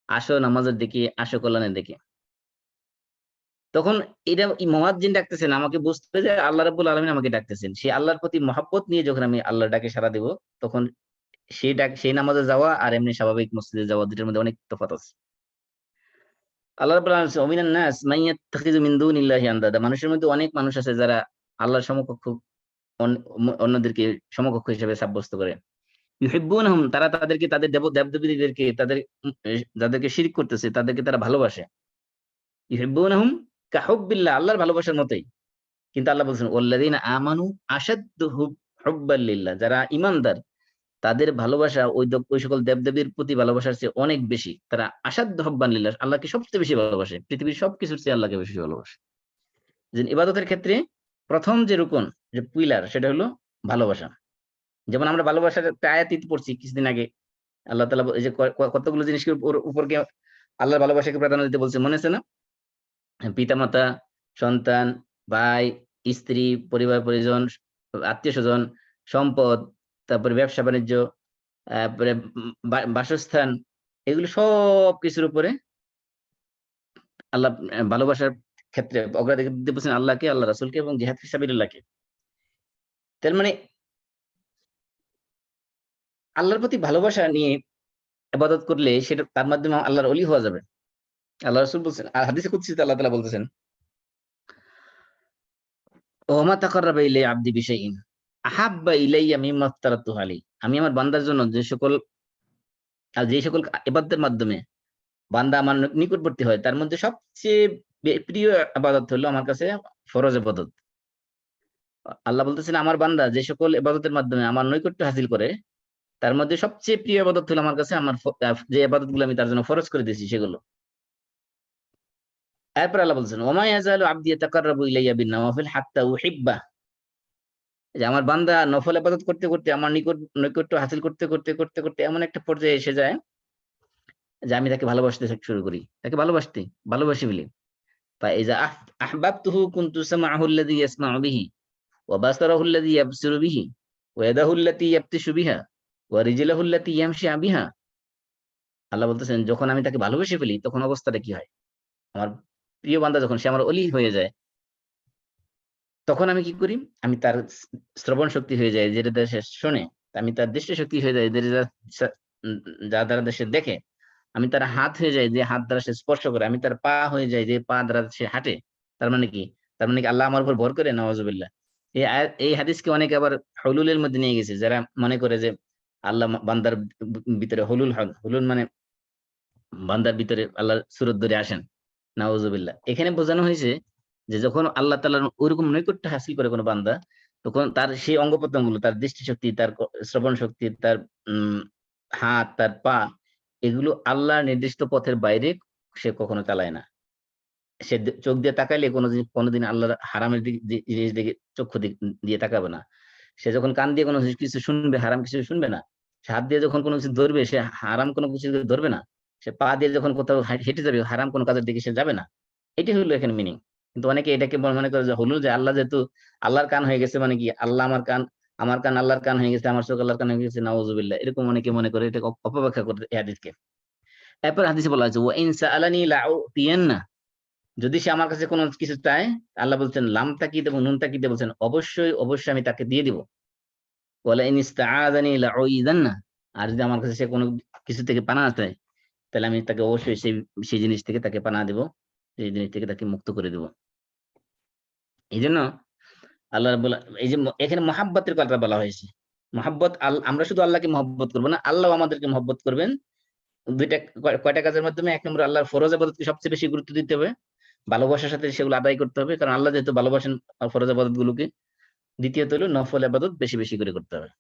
আসো নামাজের দিকে, আসো কল্যাণের দিকে, তখন এটা মুয়াজ্জিন ডাকতেছেন, আমাকে বুঝতে হবে যে আল্লাহ রাব্বুল আলামিন আমাকে ডাকতেছেন। সেই আল্লাহর প্রতি মহব্বত নিয়ে যখন আমি আল্লাহর ডাকে সাড়া দেব, তখন সেই নামাজে যাওয়া আর এমনি স্বাভাবিক মসজিদে যাওয়া, দুটোর মধ্যে অনেক তফাৎ আছে। আল্লাহ রাব্বুল আলামিন বলেন, ওমিনান নাস মান ইয়াত্তাখিযু মিন দুনিল্লাহি আনদাদা, মানুষের মধ্যে অনেক মানুষ আছে যারা আল্লাহর সমকক্ষ অন্যদেরকে সমকক্ষ হিসেবে সাব্যস্ত করে। ইউহিব্বুনহুম, তারা তাদেরকে, তাদের দেবদেবীদেরকে, যাদেরকে শিরক করতেছে তাদেরকে তারা ভালোবাসে। ইউহিব্বুনহুম কাহুব্বিল্লাহ, আল্লাহর ভালোবাসার মতোই। কিন্তু আল্লাহ বলছেন ওয়াল্লাযীনা আমানু আশাদ্দু হুব্বাল লিল্লাহ, যারা ঈমানদার তাদের ভালোবাসা ওই সকল দেবদেবীর প্রতি ভালোবাসার চেয়ে অনেক বেশি। তারা আশাদ্দু হুব্বান লিল্লাহ, আল্লাহকে সবচেয়ে বেশি ভালোবাসে, পৃথিবীর সবকিছুর চেয়ে আল্লাহকে বেশি ভালোবাসে। যে ইবাদতের ক্ষেত্রে প্রথম যে রুকন, যে পিলার, সেটা হলো ভালোবাসা। যেমন আমরা ভালোবাসার একটা আয়াত পড়ছি কিছুদিন আগে, আল্লাহ তাআলা এই যে কতগুলো জিনিসকে উপরকে আল্লাহর ভালোবাসাকে প্রাধান্য দিতে বলছে, মনে আছে না? পিতামাতা, সন্তান, ভাই, স্ত্রী, পরিবার পরিজন, আত্মীয়-স্বজন, সম্পদ, তারপরে ব্যবসা বাণিজ্য, তারপরে বাসস্থান, এগুলো সবকিছুর উপরে আল্লাহ ভালোবাসার ক্ষেত্রে অগ্রাধিকার দিতে বলছেন আল্লাহকে, আল্লাহ রাসূলকে এবং জিহাদ ফি সাবিলিল্লাহকে। তার মানে আল্লাহর প্রতি ভালোবাসা নিয়ে ইবাদত করলে সেটা তার মাধ্যমে আল্লাহর ওলি হওয়া যাবে। আল্লাহ রাসূল বলছেন, আর হাদিসে কুদসিতে আল্লাহ তাআলা বলতেছেন, ওমা তাকাররাবা ইলাইয়া আবদি বিশাইইন আহাব্বা ইলাইয়া মিম্মা আফতারাতুহু আলাইহি। আমি আমার বান্দার জন্য যে সকল ইবাদতের মাধ্যমে বান্দা আমার নিকটবর্তী হয় তার মধ্যে সবচেয়ে প্রিয় ইবাদত হলো আমার কাছে ফরজ ইবাদত। আল্লাহ বলতেছেন, আমার বান্দা যে সকল ইবাদতের মাধ্যমে আমার নৈকট্য হাসিল করে তার মধ্যে সবচেয়ে প্রিয় ইবাদত হলো আমার কাছে আমার যে ইবাদতগুলো আমি তার জন্য ফরজ করে দিয়েছি সেগুলো। এরপর আল্লাহ বলছেন, ওমা ইয়াজালু আবদি ইয়াতাকাররাবু ইলাইয়া বিন-নওয়াফিল হাত্তা উহিব্বাহ। যে আমার বান্দা নফল ইবাদত করতে করতে আমার নৈকট্য হাসিল করতে করতে করতে করতে এমন একটা পর্যায়ে এসে যায় যে আমি তাকে ভালোবাসতে শুরু করি, তাকে ভালোবাসি বলি। ফাইজা আহবাবতুহু কুনতু সামাআহু আল্লাযী ইয়াসমা'ু বিহি ওয়া বাসারাহু আল্লাযী ইয়াবসিরু বিহি ওয়া ইয়াদাহু আল্লাতী ইয়াবতিশু বিহা ওয়া রিজলাহু আল্লাতী ইয়ামশি বিহা। আল্লাহ বলতেছেন, যখন আমি তাকে ভালোবেসে ফেলি তখন অবস্থাটা কি হয়? আমার প্রিয় বান্দা যখন সে আমার ওলি হয়ে যায় তখন আমি কি করি? আমি তার শ্রবণ শক্তি হয়ে যায় যেটা দ্বারা সে শোনে। আমি তার দৃষ্টি শক্তি হয়ে যায় যার দ্বারা সে দেখে। আমি তার হাত হয়ে যাই যে হাত দ্বারা সে স্পর্শ করে। আমি তার পা হয়ে যাই যে পা দ্বারা সে হাঁটে। তার মানে কি? তার মানে কি আল্লাহ আমার উপর ভর করে? নাউযুবিল্লাহ। এই হাদিসকে অনেকে আবার হুলুলের মধ্যে নিয়ে গেছে। যারা মনে করে যে আল্লাহ বান্দার ভিতরে হুলুল হন। হুলুল মানে বান্দার ভিতরে আল্লাহর সুরত ধরে আসেন। নাউযুবিল্লাহ। এখানে বোঝানো হয়েছে যে যখন আল্লাহ তাআলার ওইরকম নৈকট্য হাসিল করে কোনো বান্দা, তখন তার সেই অঙ্গ-প্রত্যঙ্গগুলো, তার দৃষ্টিশক্তি, তার শ্রবণ শক্তি, তার হাত, তার পা, এগুলো আল্লাহর নির্দিষ্ট পথের বাইরে সে কখনো চালায় না। সে চোখ দিয়ে তাকাইলে কোনোদিন আল্লাহর হারামের জিনিস দিকে চক্ষু দিয়ে তাকাবে না। সে যখন কান দিয়ে কোনো কিছু শুনবে, হারাম কিছু শুনবে না। সে হাত দিয়ে যখন কোনো কিছু ধরবে, সে হারাম কোনো কিছু ধরবে না। সে পা দিয়ে যখন কোথাও হেঁটে যাবে, হারাম কোনো কাজের দিকে সে যাবে না। এটাই হলো এখানে মিনিং। কিন্তু অনেকে এটাকে মনে করে যে হলো যে আল্লাহ যেহেতু আল্লাহর কান হয়ে গেছে, মানে কি আল্লাহ আমার কান আল্লাহর কান হয়ে গেছে, আমার চোখ আল্লাহর কান হয়ে গেছে। নাউযুবিল্লাহ। এরকম অনেকে মনে করে, এটা অপব্যাখ্যা করে এই হাদিসকে। এরপর হাদিসে বলা হয়েছে, ওয়া ইন সাআলানি লাউতিয়ান্না। যদি সে আমার কাছে কোনো কিছু চায়, আল্লাহ বলছেন লাম তাকিদ এবং নুন তাকিদ দিয়ে বলছেন অবশ্যই আমি তাকে দিয়ে দিব। ওয়ালা ইন ইসতাআযানি লাউইযান্না। আর যদি আমার কাছে সে কোনো কিছু থেকে পানাহ চায় তাহলে আমি তাকে অবশ্যই সেই জিনিস থেকে তাকে পানাহ দেব। সেই জিনিস থেকে তাকে মুক্ত করে দেব। এইজন্য আল্লাহ রাব্বুল এই যে এখানে মহাব্বতের কথা বলা হয়েছে। মহাব্বত আমরা শুধু আল্লাহকে মহব্বত করব না, আল্লাহও আমাদেরকে মহব্বত করবেন। কয়টা কাজের মাধ্যমে? ১ নম্বরে আল্লাহর ফরজ ইবাদতকে সবচেয়ে বেশি গুরুত্ব দিতে হবে। ভালোবাসার সাথে সেগুলো আদায় করতে হবে। কারণ আল্লাহ যেহেতু ভালোবাসেন ফরজ ইবাদত গুলোকে। দ্বিতীয়ত হলো নফল ইবাদত বেশি বেশি করে করতে হবে।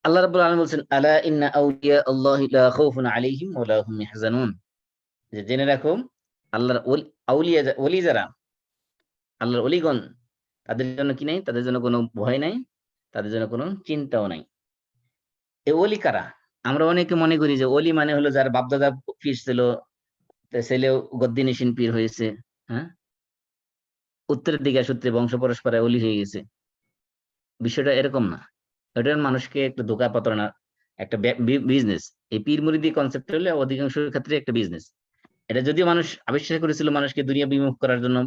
আল্লাহ রাব্বুল আলামিন বলছেন, আলা ইন্না আউলিয়া আল্লাহি লা খাউফুন আলাইহিম ওয়া লা হুম ইয়াহজানুন। যে জেনে রাখো আল্লাহর ওলি যারা, আল্লাহর ওলিগণ, তাদের জন্য কি নাই? তাদের জন্য কোনো ভয় নাই, তাদের জন্য কোনো চিন্তাও নাই। এই ওলি কারা? আমরা অনেকে মনে করি যে ওলি মানে হলো যার বাপ-দাদা পীর ছিল, তার ছেলেও গদ্দিনিশিন পীর হয়েছে, হ্যাঁ? উত্তরাধিকার সূত্রে বংশ পরস্পরায় ওলি হয়ে গেছে। বিষয়টা এরকম না। এটা মানুষকে একটু ধোঁকা প্রতারণা, একটা বিজনেস। এই পীর মুরিদি কনসেপ্ট হলে অধিকাংশ ক্ষেত্রে একটা বিজনেস। এটা যদিও মানুষ আবিষ্কার করেছিল মানুষকে দুনিয়া বিমুখ করার জন্য,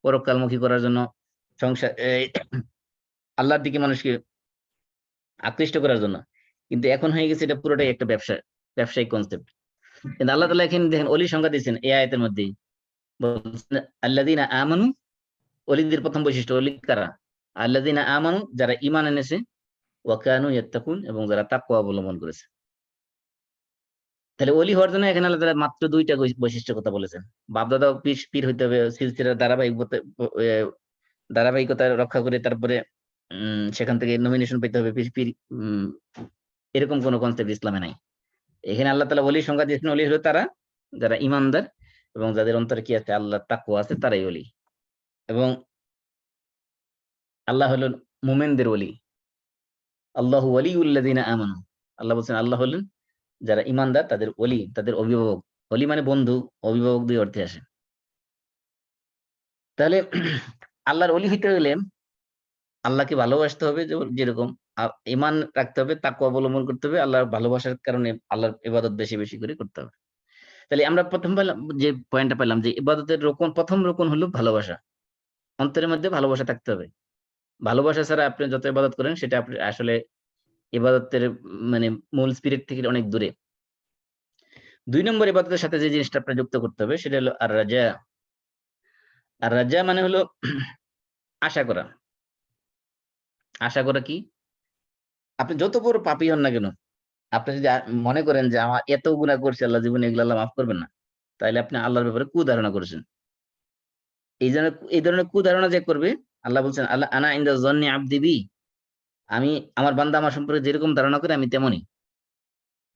পরকালমুখী করার জন্য, সংসার আল্লাহর দিকে মানুষকে আকৃষ্ট করার জন্য। কিন্তু এখন হয়ে গেছে এটা পুরোটাই একটা ব্যবসায়িক কনসেপ্ট। কিন্তু আল্লাহ তাআলা এখানে দেখেন ওলির সংজ্ঞা দিয়েছেন এই আয়াতের মধ্যেই। বলছেন আল্লাযীনা আমানু, ওলিদের প্রথম বৈশিষ্ট্য ওলি কারা? আল্লাযীনা আমানু, যারা ঈমান এনেছে, ওয়া কানু ইয়াত্তাকুন, এবং যারা তাকওয়া অবলম্বন করেছে। তাহলে ওলি হওয়ার জন্য এখানে আল্লাহ তাআলা মাত্র ২টা বৈশিষ্ট্যের কথা বলেছেন। বাপ-দাদা পীর হইতে হবে, সিলসিলার ধারাবাহিকতা রক্ষা করে তারপরে সেখান থেকে নমিনেশন পেতে হবে পীর। এরকম কোন কনসেপ্ট ইসলামে নাই। এখানে আল্লাহ তাআলা ওলির সংজ্ঞা দিয়েছেন, ওলি হলো তারা যারা ঈমানদার এবং যাদের অন্তরে কি আছে? আল্লাহর তাকওয়া আছে, তারাই ওলি। এবং আল্লাহ হলেন মুমিনদের ওলি। আল্লাহু ওয়ালিউল্লাযীনা আমানু। আল্লাহ বলছেন আল্লাহ হলেন যারা ঈমানদার তাদের ওলি, তাদের অভিভাবক। ওলি মানে বন্ধু, অভিভাবক ২ অর্থে আসে। তাহলে আল্লাহর ওলি হইতে হলে আল্লাহকে ভালোবাসতে হবে, যেরকম ঈমান রাখতে হবে, তাকওয়া অবলম্বন করতে হবে, আল্লাহর ভালোবাসার কারণে আল্লাহর ইবাদত বেশি বেশি করে করতে হবে। তাহলে আমরা প্রথম যে পয়েন্টটা পেলাম যে ইবাদতের প্রথম রকম হলো ভালোবাসা। অন্তরের মধ্যে ভালোবাসা থাকতে হবে। ভালোবাসা ছাড়া আপনি যত ইবাদত করেন সেটা আপনি আসলে ইবাদতের মানে মূল স্পিরিট থেকে অনেক দূরে। 2 নম্বর ইবাদতের সাথে যে জিনিসটা আপনার যুক্ত করতে হবে সেটা হলো আর রাজা। আর রাজা মানে হলো আশা করা। আশা করা কি? আপনি যত বড় পাপী হন না কেন, আপনি যদি মনে করেন যে আমার এত গুনাহ করছি আল্লাহ জীবনে, এগুলো আল্লাহ মাফ করবেন না, তাহলে আপনি আল্লাহর ব্যাপারে কুধারণা করেছেন। এই ধরনের কুধারণা যে করবে, আল্লাহ বলছেন আল্লাহ আনা ইনদা যন্নি আবদি বি, আমি আমার বান্দা আমার সম্পর্কে যেরকম ধারণা করে আমি তেমনই।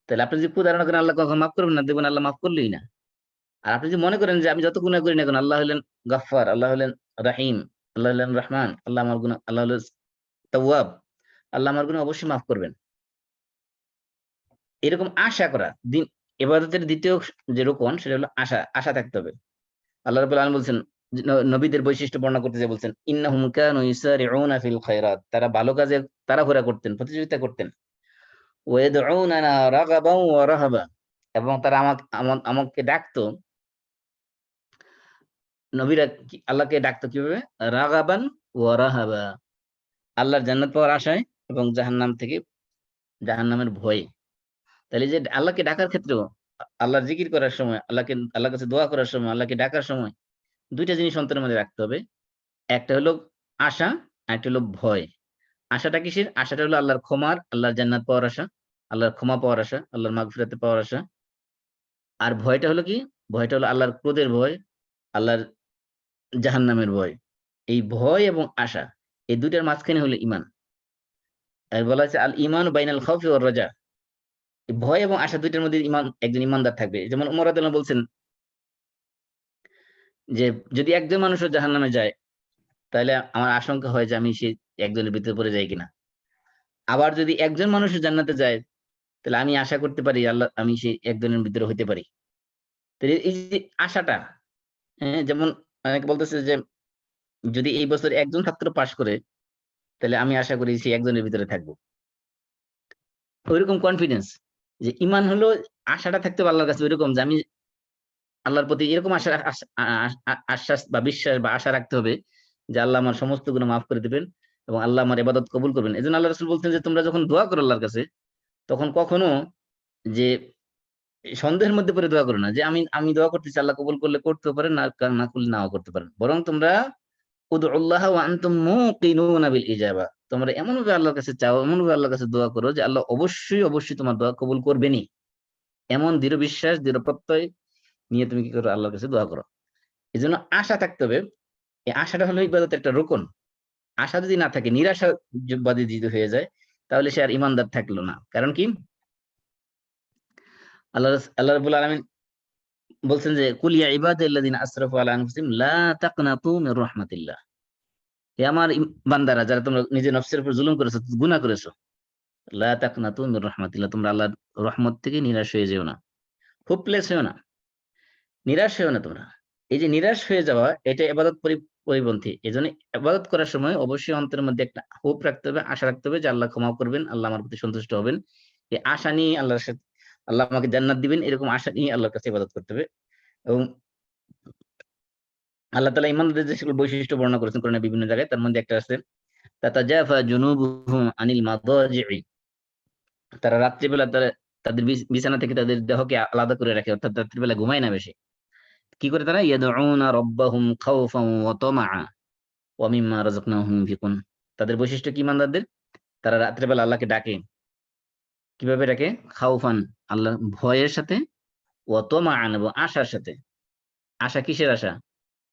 তাহলে আপনি যদি কুধারণা করেন আল্লাহ কখন মাফ করবেন না, দেখবেন আল্লাহ মাফ করলেই না। আর আপনি যদি মনে করেন যে আমি যত গুনাহ করি না কেন আল্লাহ হলেন গাফফার, আল্লাহ হলেন রাহিম, আল্লাহ হলেন রহমান, আল্লাহ আমার গুনাহ, আল্লাহ হলেন তাওয়াব, আল্লাহ আমার গুনাহ অবশ্যই মাফ করবেন, এরকম আশা করা। দিন ইবাদতের দ্বিতীয় যে রোকন সেটা হলো আশা। আশা থাকতে হবে। আল্লাহ রাব্বুল আলামিন বলছেন, নবীদের বৈশিষ্ট্য বর্ণনা করতে যেয়ে বলছেন, ইন্নাহুম কানু ইউসারিউনা ফিল খায়রাত, তারা ভালো কাজে তাড়াহুড়া করতেন, প্রতিযোগিতা করতেন। ওয়া ইয়াদউনানা রাগাবান ওয়া রাহাবা, এবং তারা আমাকে ডাকতো, নবীরা আল্লাহকে ডাকতো কিভাবে? রাগাবান ওয়া রাহাবা, আল্লাহর জান্নাত পাওয়ার আশায় এবং জাহান্নামের ভয়ে। তাহলে যে আল্লাহকে ডাকার ক্ষেত্রেও, আল্লাহর জিকির করার সময়, আল্লাহর কাছে দোয়া করার সময়, আল্লাহকে ডাকার সময় ২ টা জিনিস অন্তরের মধ্যে রাখতে হবে। একটা হলো আশা, আরেকটা হলো ভয়। আশাটা কিসের? আশাটা হলো আল্লাহর ক্ষমার, আল্লাহর জান্নাত পাওয়ার আশা, আল্লাহর ক্ষমা পাওয়ার আশা, আল্লাহর মাগফিরাতে পাওয়ার আশা। আর ভয়টা হলো কি? ভয়টা হলো আল্লাহর ক্রোধের ভয়, আল্লাহর জাহান্নামের ভয়। এই ভয় এবং আশা, এই ২ টার মাঝখানে হলো ঈমান। আর বলা হয়েছে আল ঈমানু বাইনাল খাউফি ওয়ার রাজা। এই ভয় এবং আশা ২ টার মধ্যে একজন ঈমানদার থাকবে। যেমন ওমর রাদিয়াল্লাহু আনহু বলছেন যে, যদি একজন মানুষও জাহান্নামে যায়, তাহলে আমার আশঙ্কা হয় যে আমি সেই একজনের ভিতরে পড়ে যাই কিনা। আবার যদি একজন মানুষও জান্নাতে যায়, তাহলে আমি আশা করতে পারি আল্লাহ আমি সেই একজনের ভিতরে হইতে পারি। তাহলে এই যে আশাটা, হ্যাঁ? যেমন অনেকে বলতেছে যে, যদি এই বছর একজন ছাত্র পাস করে, তাহলে আমি আশা করি সেই একজনের ভিতরে থাকবো। ঐরকম কনফিডেন্স, যে ঈমান হলো আশাটা থাকতে হবে আল্লাহর কাছে ঐরকম যে আমি আল্লাহর প্রতি এরকম আশ্বাস বা বিশ্বাস বা আশা রাখতে হবে যে আল্লাহ আমার সমস্ত গুনাহ মাফ করে দিবেন এবং আল্লাহ আমার ইবাদত কবুল করবেন। এজন্য আল্লাহ রাসূল বলছেন যে, তোমরা যখন দোয়া করো আল্লাহর কাছে, তখন কখনো যে সন্দেহের মধ্যে পড়ে দোয়া করো না যে আমি দোয়া করতেছি, আল্লাহ কবুল করলে করতেও পারেন, না করলে নাও করতে পারেন। বরং তোমরা উদউল্লাহ ওয়া আনতুম মুকিনুনা বিল ইজাবা, তোমরা এমনভাবে আল্লাহর কাছে চাও, এমনভাবে আল্লাহর কাছে দোয়া করো যে আল্লাহ অবশ্যই তোমার দোয়া কবুল করবেনই। এমন দৃঢ় বিশ্বাস, দৃঢ় প্রত্যয় নিয়ে তুমি কি করো? আল্লাহর কাছে দোয়া করো। এজন্য আশা থাকতে হবে। এই আশাটা হলো ইবাদতের একটা রুকন। আশা যদি না থাকে, নিরাশাবাদী যদি হয়ে যায়, তাহলে সে আর ঈমানদার থাকলো না। কারণ কি? আল্লাহ রাব্বুল আলামিন বলছেন যে, কুল ইয়া ইবাদিয়াল্লাযিনা আসরাফু আলা আনফুসিহিম লা তাকনাতু মির রাহমাতিল্লাহ। হে আমার বান্দারা, যারা তোমরা নিজের নফসের উপর জুলুম করেছো, গুনাহ করেছো, লা তাকনাতু মির রাহমাতিল্লাহ, তোমরা আল্লাহর রহমত থেকে নিরাশ হয়ে যেও না, হোপলেস হয়েও না, নিরাশ হয়েও না তোমরা। এই যে নিরাশ হয়ে যাওয়া, এটা ইবাদত পরিপন্থী। এজন্য ইবাদত করার সময় অবশ্যই অন্তরের মধ্যে একটা হোপ রাখতে হবে, আশা রাখতে হবে যে আল্লাহ ক্ষমা করবেন, আল্লাহ আমার প্রতি সন্তুষ্ট হবেন। এই আশা নিয়ে আল্লাহর সাথে, আল্লাহ আমাকে জান্নাত দিবেন, এরকম আশা নিয়ে আল্লাহর কাছে ইবাদত করতে হবে। এবং আল্লাহ তাআলা ঈমানদারদের যে সকল বৈশিষ্ট্য বর্ণনা করেছেন কোরআনের বিভিন্ন জায়গায়, তার মধ্যে একটা আছে, তাতাজাফা জুনুবুহুম আনিল মাদাজি'i, তারা রাত্রিবেলা তাদের বিছানা থেকে তাদের দেহকে আলাদা করে রাখে, অর্থাৎ রাত্রিবেলা ঘুমায় না বেশি। কি করে তারা? ইয়াদউনা রাব্বাহুম খাউফান ওয়া তামাআ ওয়া মিম্মা রাযাকনাহুম ইউনফিকুন। তাদের বৈশিষ্ট্য কি ঈমানদারদের? তারা রাত্রিবেলা আল্লাহকে ডাকে। কিভাবে ডাকে? খাউফান, আল্লাহর ভয়ের সাথে, ওয়া তামাআন, এবং আশার সাথে। আশা কিসের আশা?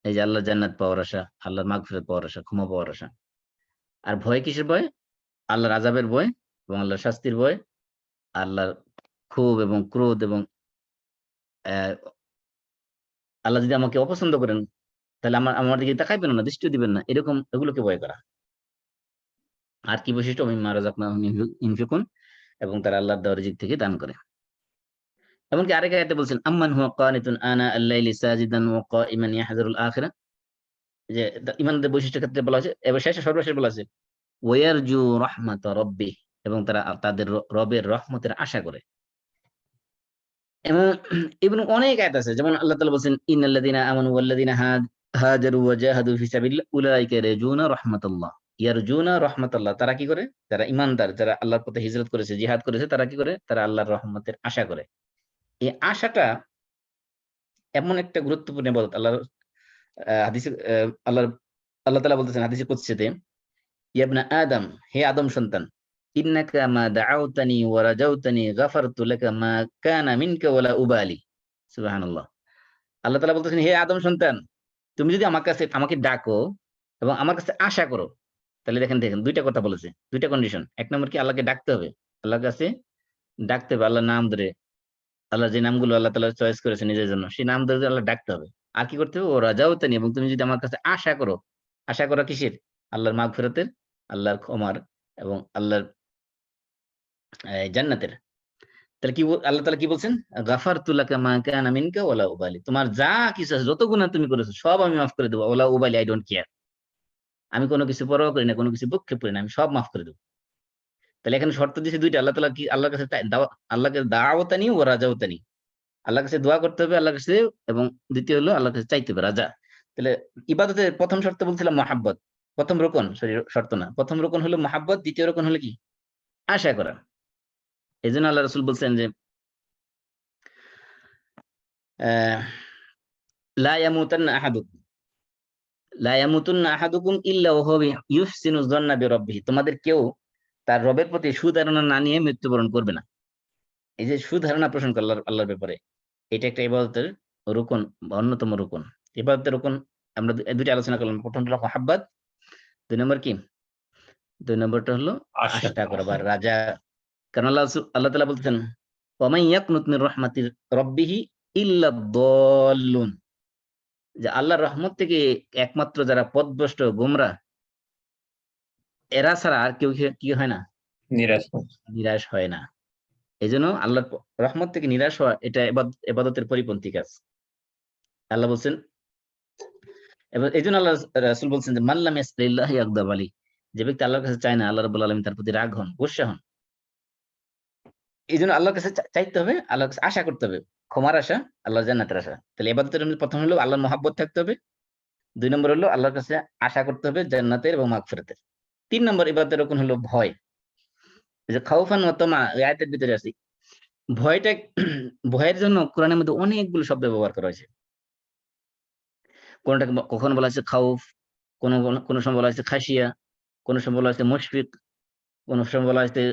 এই যে আল্লাহর জান্নাত পাওয়ার আশা, আল্লাহর মাগফিরাত পাওয়ার আশা, ক্ষমা পাওয়ার আশা। আর ভয় কিসের ভয়? আল্লাহর আযাবের ভয় এবং আল্লাহর শাস্তির ভয়, আল্লাহর ক্ষোভ এবং ক্রোধ, এবং অ্যা আল্লাহ যদি আমাকে অপছন্দ করেন, তাহলে আমার দিকে তাকাইবেন না, দৃষ্টিও দিবেন না। এরকম এগুলোকে ভয় করা। আর কি বৈশিষ্ট্য? মিম্মা রাযাকনাহুম ইউনফিকুন, এবং তারা আল্লাহর দেওয়া রিজিক থেকে দান করে। এমনকি আরেক আয়াতে বলছেন, আম্মান হুয়া কানিতুন আনা আল-লাইলি সাজিদান ওয়া কাইমান ইয়াহযারুল আখিরাহ, যে ঈমানদের বৈশিষ্ট্যের ক্ষেত্রে বলা হয়েছে, এবং সর্বশেষ বলা হয়েছে ওয়া ইয়ারজু রাহমাতা রাব্বিহ, এবং তারা তাদের রবের রহমতের আশা করে। এবং অনেক আয়াত আছে, যেমন আল্লাহ তাআলা বলছেন, ইন্নাল্লাযীনা আমানু ওয়াল্লাযীনা হাজারু ওয়া জাহাদু ফি সাবিলিল্লাহ উলাইকা ইয়ারজুনা রাহমাতাল্লাহ। ইয়ারজুনা রাহমাতাল্লাহ, তারা কি করে? যারা ইমানদার, যারা আল্লাহর পথে হিজরত করেছে, জিহাদ করেছে, তারা কি করে? তারা আল্লাহর রহমতের আশা করে। এই আশাটা এমন একটা গুরুত্বপূর্ণ ইবাদত। হাদিসে আল্লাহ তাআলা বলতেছেন হাদিসে কুদসিতে, ইয়া ইবনা আদম, হে আদম সন্তান, ইন্নাকা মা দাআউতানি ওয়া রাজাউতানি গাফারতু লাকা মা কানা মিনকা ওয়ালা উবালি। সুবহানাল্লাহ। আল্লাহ তাআলা বলতেছেন, হে আদম সন্তান, তুমি যদি আমাকে ডাকো এবং আমার কাছে আশা করো, তাহলে দেখেন দুইটা কথা বলেছে, দুইটা কন্ডিশন। এক নম্বর কি, আল্লাহকে ডাকতে হবে, আল্লাহর কাছে ডাকতে হবে, আল্লাহর নাম ধরে, আল্লাহ যে নামগুলো আল্লাহ তাআলা চয়েস করেছে নিজের জন্য, সেই নাম ধরে আল্লাহ ডাকতে হবে। আর কি করতে হবে? ও রাজাউতানি, এবং তুমি যদি আমার কাছে আশা করো। আশা করা কিসের? আল্লাহর মাগফিরাতের, আল্লাহর ক্ষমার, এবং আল্লাহর জান্নাতের। তাহলে কি আল্লাহ তাআলা কি বলছেন? গাফারতু লাকা মা কানা মিনকা ওয়ালা উবালি, তোমার যা কিছু আছে, যত গুনাহ তুমি করেছো সব আমি মাফ করে দেবো। ওয়ালা উবালি, আই ডোন্ট কেয়ার, আমি কোনো কিছু পরোয়া করি না, কোনো কিছু ভ্রুক্ষেপ করি না, আমি সব মাফ করে দেবো। তাহলে এখানে শর্ত দিয়েছে দুইটা। আল্লাহ তাআলা কি আল্লাহর কাছে আল্লাহকে দাওয়াতানি ও রাজাউতানি, আল্লাহর কাছে দোয়া করতে হবে আল্লাহর কাছে, এবং দ্বিতীয় হলো আল্লাহর কাছে চাইতে হবে, রাজা। তাহলে ইবাদতের প্রথম শর্ত বলছিলাম মহাব্বত, প্রথম রকম, সরি শর্ত না, প্রথম রকম হলো মহাব্বত, দ্বিতীয় রকম হলো কি? আশা করা। এই জন্য আল্লাহ রাসূল বলছেন যে লা ইয়ামুতান্না আহাদুকুম, লা ইয়ামুতুন্না আহাদুকুম ইল্লা ওয়া হুয়া ইউহসিনু যান্না বিরাব্বিহি, তোমাদের কেউ তার রবের প্রতি সুধারণা না নিয়ে মৃত্যুবরণ করবে না। এই যে সুধারণা পোষণ করা আল্লাহর ব্যাপারে, এটা একটা ইবাদতের রুকন, অন্যতম রুকন। ইবাদতের রুকন আমরা দুইটা আলোচনা করলাম। প্রথম হলো মহাব্বত, দুই নম্বর কি? দুই নম্বরটা হলো আশা আশা করা বা রাজা। কারণ আল্লাহ তাআলা বলতেছেন, ওয়া মান ইয়াকনুত মির রাহমাতির রাব্বিহি ইল্লা দাল্লুন, যে আল্লাহর রহমত থেকে একমাত্র যারা পথভ্রষ্ট গোমরাহ, এরা ছাড়া আর কেউ কি হয় না? নিরাশ। নিরাশ হয় না। এজন্য আল্লাহর রহমত থেকে নিরাশ হওয়া, এটা ইবাদতের পরিপন্থী কাজ। আল্লাহ বলছেন, এবং এই জন্য আল্লাহ রাসূল বলছেন যে মাল্লাম ইয়াসলিল্লাহি ইয়াগদাব আলী, যে ব্যক্তি আল্লাহর কাছে চায় না, আল্লাহ রাব্বুল আলামিন তার প্রতি রাগ হন, গোসা হন। এই জন্য আল্লাহর কাছে চাইতে হবে, আল্লাহর কাছে আশা করতে হবে, ক্ষমার আশা, আল্লাহর জান্নাতের আশা। তাহলে ইবাদতের মধ্যে প্রথম হলো আল্লাহর মহাব্বত থাকতে হবে, দুই নম্বর হলো আল্লাহর কাছে আশা করতে হবে জান্নাতের এবং মাগফিরাতের। তিন নম্বর ইবাদতের রকম হলো ভয়। এই যে খাউফান ওয়া তামা, এই আয়াতের ভিতরে আছে ভয়টা। ভয়ের জন্য কোরআনের মধ্যে অনেকগুলো শব্দ ব্যবহার করা হয়েছে। কোনটাকে কখনো বলা হয়েছে খাউফ, কোন সময় বলা হয়েছে খাসিয়া, কোন সময় বলা হয়েছে মুশফিক, কোন সময় বলা হয়েছে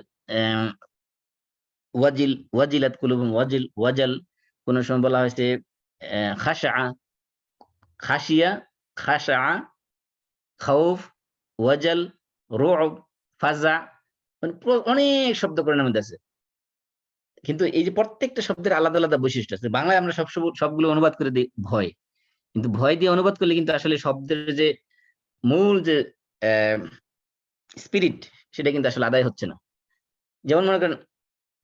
ওয়াজিলাত কুলুবুহুম, ওয়াজাল, কোন সময় বলা হয়েছে খাশআ, খাসিয়া, খাশআ, খাউফ, ওয়াজাল, রু'ব, ফাজা, মানে অনেক শব্দ কোরআনের মধ্যে আছে। কিন্তু এই যে প্রত্যেকটা শব্দের আলাদা আলাদা বৈশিষ্ট্য আছে। বাংলায় আমরা সবগুলো অনুবাদ করে দিই ভয়, কিন্তু ভয় দিয়ে অনুবাদ করলে কিন্তু আসলে শব্দের যে মূল যে স্পিরিট, সেটা কিন্তু আসলে আদায় হচ্ছে না। যেমন মনে করেন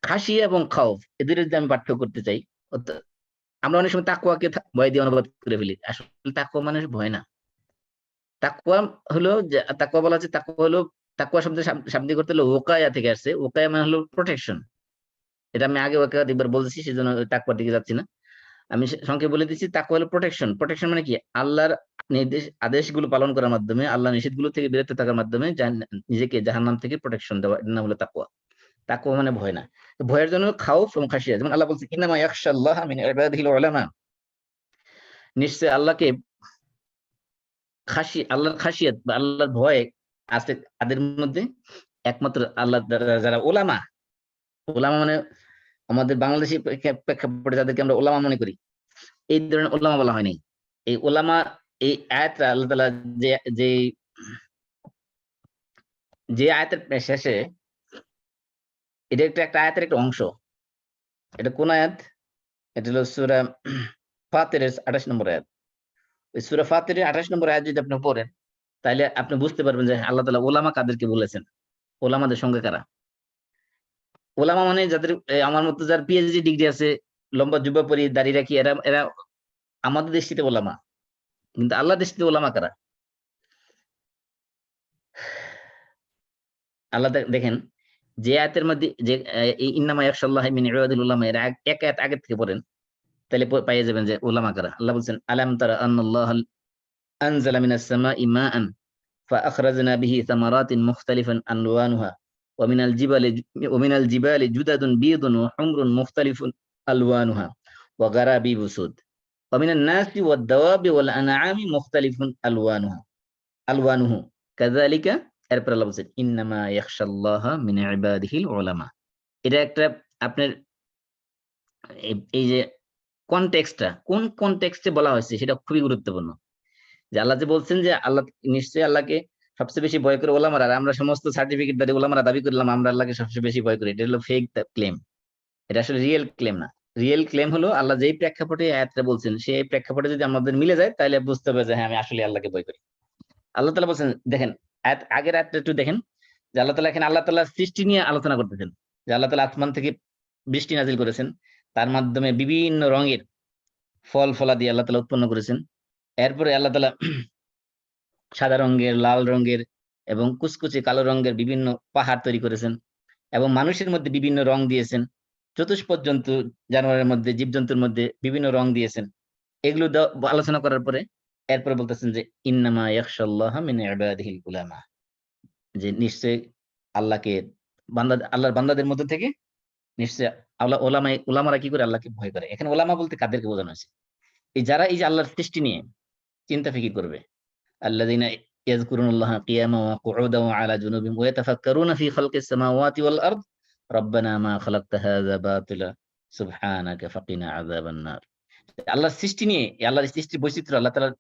খাসিয়া এবং খাউফ, এদের যদি আমি পার্থক্য করতে চাই, আমরা অনেক সময় তাকওয়াকে ভয় দিয়ে অনুবাদ করে ফেলি। আসলে তাকওয়া মানে ভয় না। তাকওয়া হলো যে, তাকওয়া বলা হচ্ছে, তাকওয়া শব্দের শাব্দিক অর্থ হলো ওকায়া থেকে আসছে। ওকায়া মানে হলো প্রোটেকশন। এটা আমি আগে একাধিকবার বলেছি, সেজন্য তাকওয়ার দিকে যাচ্ছি না। আমি সংক্ষেপে বলে দিচ্ছি, তাকওয়া হলো প্রোটেকশন। প্রোটেকশন মানে কি? আল্লাহর আদেশগুলো পালন করার মাধ্যমে, আল্লাহর নিষেধগুলো থেকে বিরত থাকার মাধ্যমে নিজেকে জাহান্নাম থেকে প্রোটেকশন দেওয়া, এর নাম হলো তাকওয়া। তাকওয়া মানে ভয় না। তো ভয়ের জন্য খাউফ এবং খাশিয়া। যেমন আল্লাহ বলছে, ইন্নামা ইয়াখশাল্লাহা মিন ইবাদিহিল উলামা, নিশ্চয় আল্লাহকে আল্লাহর খাসিয়াত বা আল্লাহর ভয় আছে তাদের মধ্যে, একমাত্র আল্লাহ যারা ওলামা। ওলামা মানে আমাদের বাংলাদেশি প্রেক্ষাপটে যাদেরকে আমরা ওলামা মনে করি, এই ধরনের ওলামা বলা হয়নি। এই ওলামা, এই আয়াতটা আল্লাহ তাআলা যে যে যে আয়াতের শেষে, এটা একটা আয়াতের একটা অংশ। এটা কোন আয়াত? এটা হলো সূরা ফাতিরের 28 নম্বর আয়াত। ওই সূরা ফাতিরের 28 নম্বর আয়াত যদি আপনি পড়েন, তাইলে আপনি বুঝতে পারবেন যে আল্লাহ তাআলা ওলামা কাদেরকে বলেছেন, ওলামাদের সঙ্গে কারা। ওলামা মানে যাদের আমার মতো যার পিএইচডি ডিগ্রি আছে, লম্বা জুব্বা পরি, দাড়ি রাখি, এরা এরা আমাদের দৃষ্টিতে ওলামা। কিন্তু আল্লাহর দৃষ্টিতে ওলামা কারা? আল্লাহ দেখেন, যে আয়াতের মধ্যে যে ইন্নামা ইয়াখশাল্লাহা মিন ইবাদিল উলামা, এর এক আয়াত আগে থেকে পড়েন, তাহলে পেয়ে যাবেন যে ওলামা কারা। আল্লাহ বলছেন, আলাম তারা আন্নাল্লাহা আনজালা মিনাস সামাই মাআন فأخرجنا به ثمرات مختلفا ألوانها ومن الجبال جدد بيض وحمر مختلف ألوانها وغرابيب سود ومن الناس والدواب والأنعام مختلف ألوانه كذلك এরপর আল্লাহ বলছেন ইন্নামা ইয়াখশাল্লাহা মিন ইবাদিহিল উলামা। এটা একটা আপনার এই যে কনটেক্সটটা কোন কনটেক্সটে বলা হয়েছে সেটা খুবই গুরুত্বপূর্ণ। যে আল্লাহ যে বলছেন যে আল্লাহ নিশ্চয়ই আল্লাহকে সবচেয়ে বেশি ভয় করে ওলামারা, আর আমরা সমস্ত সার্টিফিকেট দাঁড়িয়ে ওলামারা দাবি করলাম আমরা আল্লাহকে সবচেয়ে বেশি ভয় করি, এটা হলো ফেক ক্লেম, এটা আসলে রিয়েল ক্লেম না। রিয়েল ক্লেম হলো আল্লাহ যেই প্রেক্ষাপটে আয়াতটা বলছেন সেই প্রেক্ষাপটে যদি আমাদের মিলে যায় তাহলে বুঝতে হবে যে হ্যাঁ আমি আসলে আল্লাহকে ভয় করি। আল্লাহ তাআলা বলছেন, দেখেন আগের আয়াতটা একটু দেখেন যে আল্লাহ তাআলা এখানে আল্লাহ তাআলার সৃষ্টি নিয়ে আলোচনা করতেছেন, যে আল্লাহ তাআলা আসমান থেকে বৃষ্টি নাজিল করেছেন, তার মাধ্যমে বিভিন্ন রঙের ফল ফলাদি আল্লাহ তাআলা উৎপন্ন করেছেন। এরপরে আল্লাহ তাআলা সাদা রঙের, লাল রঙের এবং কুচকুচে কালো রঙের বিভিন্ন পাহাড় তৈরি করেছেন এবং মানুষের মধ্যে বিভিন্ন রং দিয়েছেন, চতুষ্পদ জন্তু জানোয়ারের মধ্যে জীবজন্তুর মধ্যে বিভিন্ন রং দিয়েছেন। এগুলো আলোচনা করার পরে এরপরে বলতেছেন যে ইন্নামা ইয়াখশাল্লাহা মিন ইবাদিহিল উলামা, যে নিশ্চয় আল্লাহকে আল্লাহর বান্দাদের মধ্যে থেকে নিশ্চয় ওলামারা কি করে আল্লাহকে ভয় করে। এখানে ওলামা বলতে কাদেরকে বোঝানো হয়েছে? এই যারা এই যে আল্লাহর সৃষ্টি নিয়ে চিন্তা ফিকির করবে, আল্লাযীনা ইয়াযকুরুনাল্লাহা কিয়ামান ওয়া কুউদান ওয়া আলা জুনুবিহিম ওয়া ইয়াতাফাক্কারুনা ফি খালকিস সামাওয়াতি ওয়াল আরদ রব্বানা মা খালাকতা হাযা বাতিলা সুবহানাকা ফাকিনা আযাবান নার। আল্লাহর সৃষ্টি নিয়ে, আল্লাহর সৃষ্টির বৈচিত্র্য, আল্লাহ তাআলা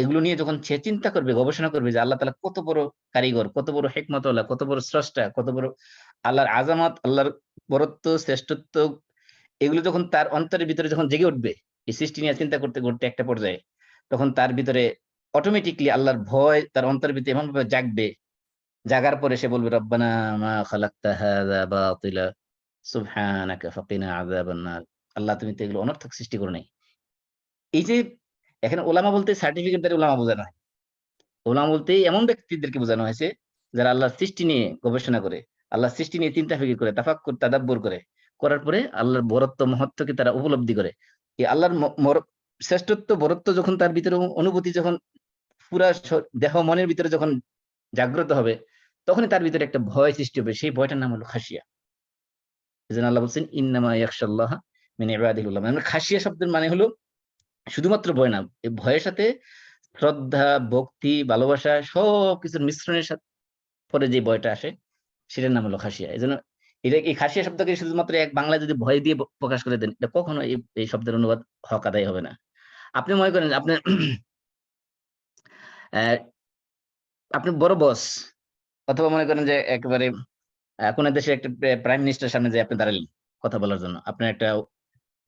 এগুলো নিয়ে যখন সে চিন্তা করবে, গবেষণা করবে যে আল্লাহ তাআলা কত বড় কারিগর, কত বড় হিকমতওয়ালা, কত বড় স্রষ্টা, কত বড় আল্লাহর আযামত, আল্লাহর বরত্ব, শ্রেষ্ঠত্ব, এগুলো যখন তার অন্তরের ভিতরে যখন জেগে উঠবে, এই সৃষ্টি নিয়ে চিন্তা করতে করতে একটা পর্যায়ে, তখন তার ভিতরে অটোমেটিকলি আল্লাহর ভয় তার অন্তরের ভিতরে এমন ভাবে জাগবে, জাগার পরে সে বলবে রব্বানা মা খালাকতা হাযা বাতিলা সুবহানাকা ফাকিনা আযাবান নার। আল্লাহ তুমি তো এগুলো অনর্থক সৃষ্টি করো নাই। এই যে এখানে ওলামা বলতে সার্টিফিকেট দ্বারা ওলামা বোঝানো হয়। ওলামা বলতে এমন ব্যক্তিদেরকে বোঝানো হয়েছে যারা আল্লাহর সৃষ্টি নিয়ে গবেষণা করে, আল্লাহর সৃষ্টি নিয়ে চিন্তা ফিকির করে, তাফাক্কুর তাদাব্বুর করে, করার পরে আল্লাহর বরত্ব মহত্বকে তারা উপলব্ধি করে। এই আল্লাহর শ্রেষ্ঠত্ব বরত্ব যখন তার ভিতরে অনুভূতি যখন পুরা দেহ মনের ভিতরে যখন জাগ্রত হবে, তখনই তার ভিতরে একটা ভয় সৃষ্টি হবে, সেই ভয়টার নাম হলো খাশিয়া। এজন্য আল্লাহ বলছেন ইন্নামা ইয়াখশাল্লাহা মিন ইবাদিহিল উলামা। মানে খাশিয়া শব্দের মানে হলো শুধুমাত্র ভয় না, এই ভয়ের সাথে শ্রদ্ধা, ভক্তি, ভালোবাসা সবকিছুর মিশ্রণের সাথে পরে যে ভয়টা আসে সেটার নাম হলো খাশিয়া। এজন্য এই খাশিয়া শব্দকে শুধুমাত্র এক বাংলায় যদি ভয় দিয়ে প্রকাশ করে দেন, এটা কখনো এই শব্দের অনুবাদ হক আদায় হবে না। আপনি মনে করেন আপনার আপনি বড় বস, অথবা মনে করেন যে একেবারে কোন দেশের একটা প্রাইম মিনিস্টার সামনে যে আপনি দাঁড়ালেন কথা বলার জন্য, আপনার একটা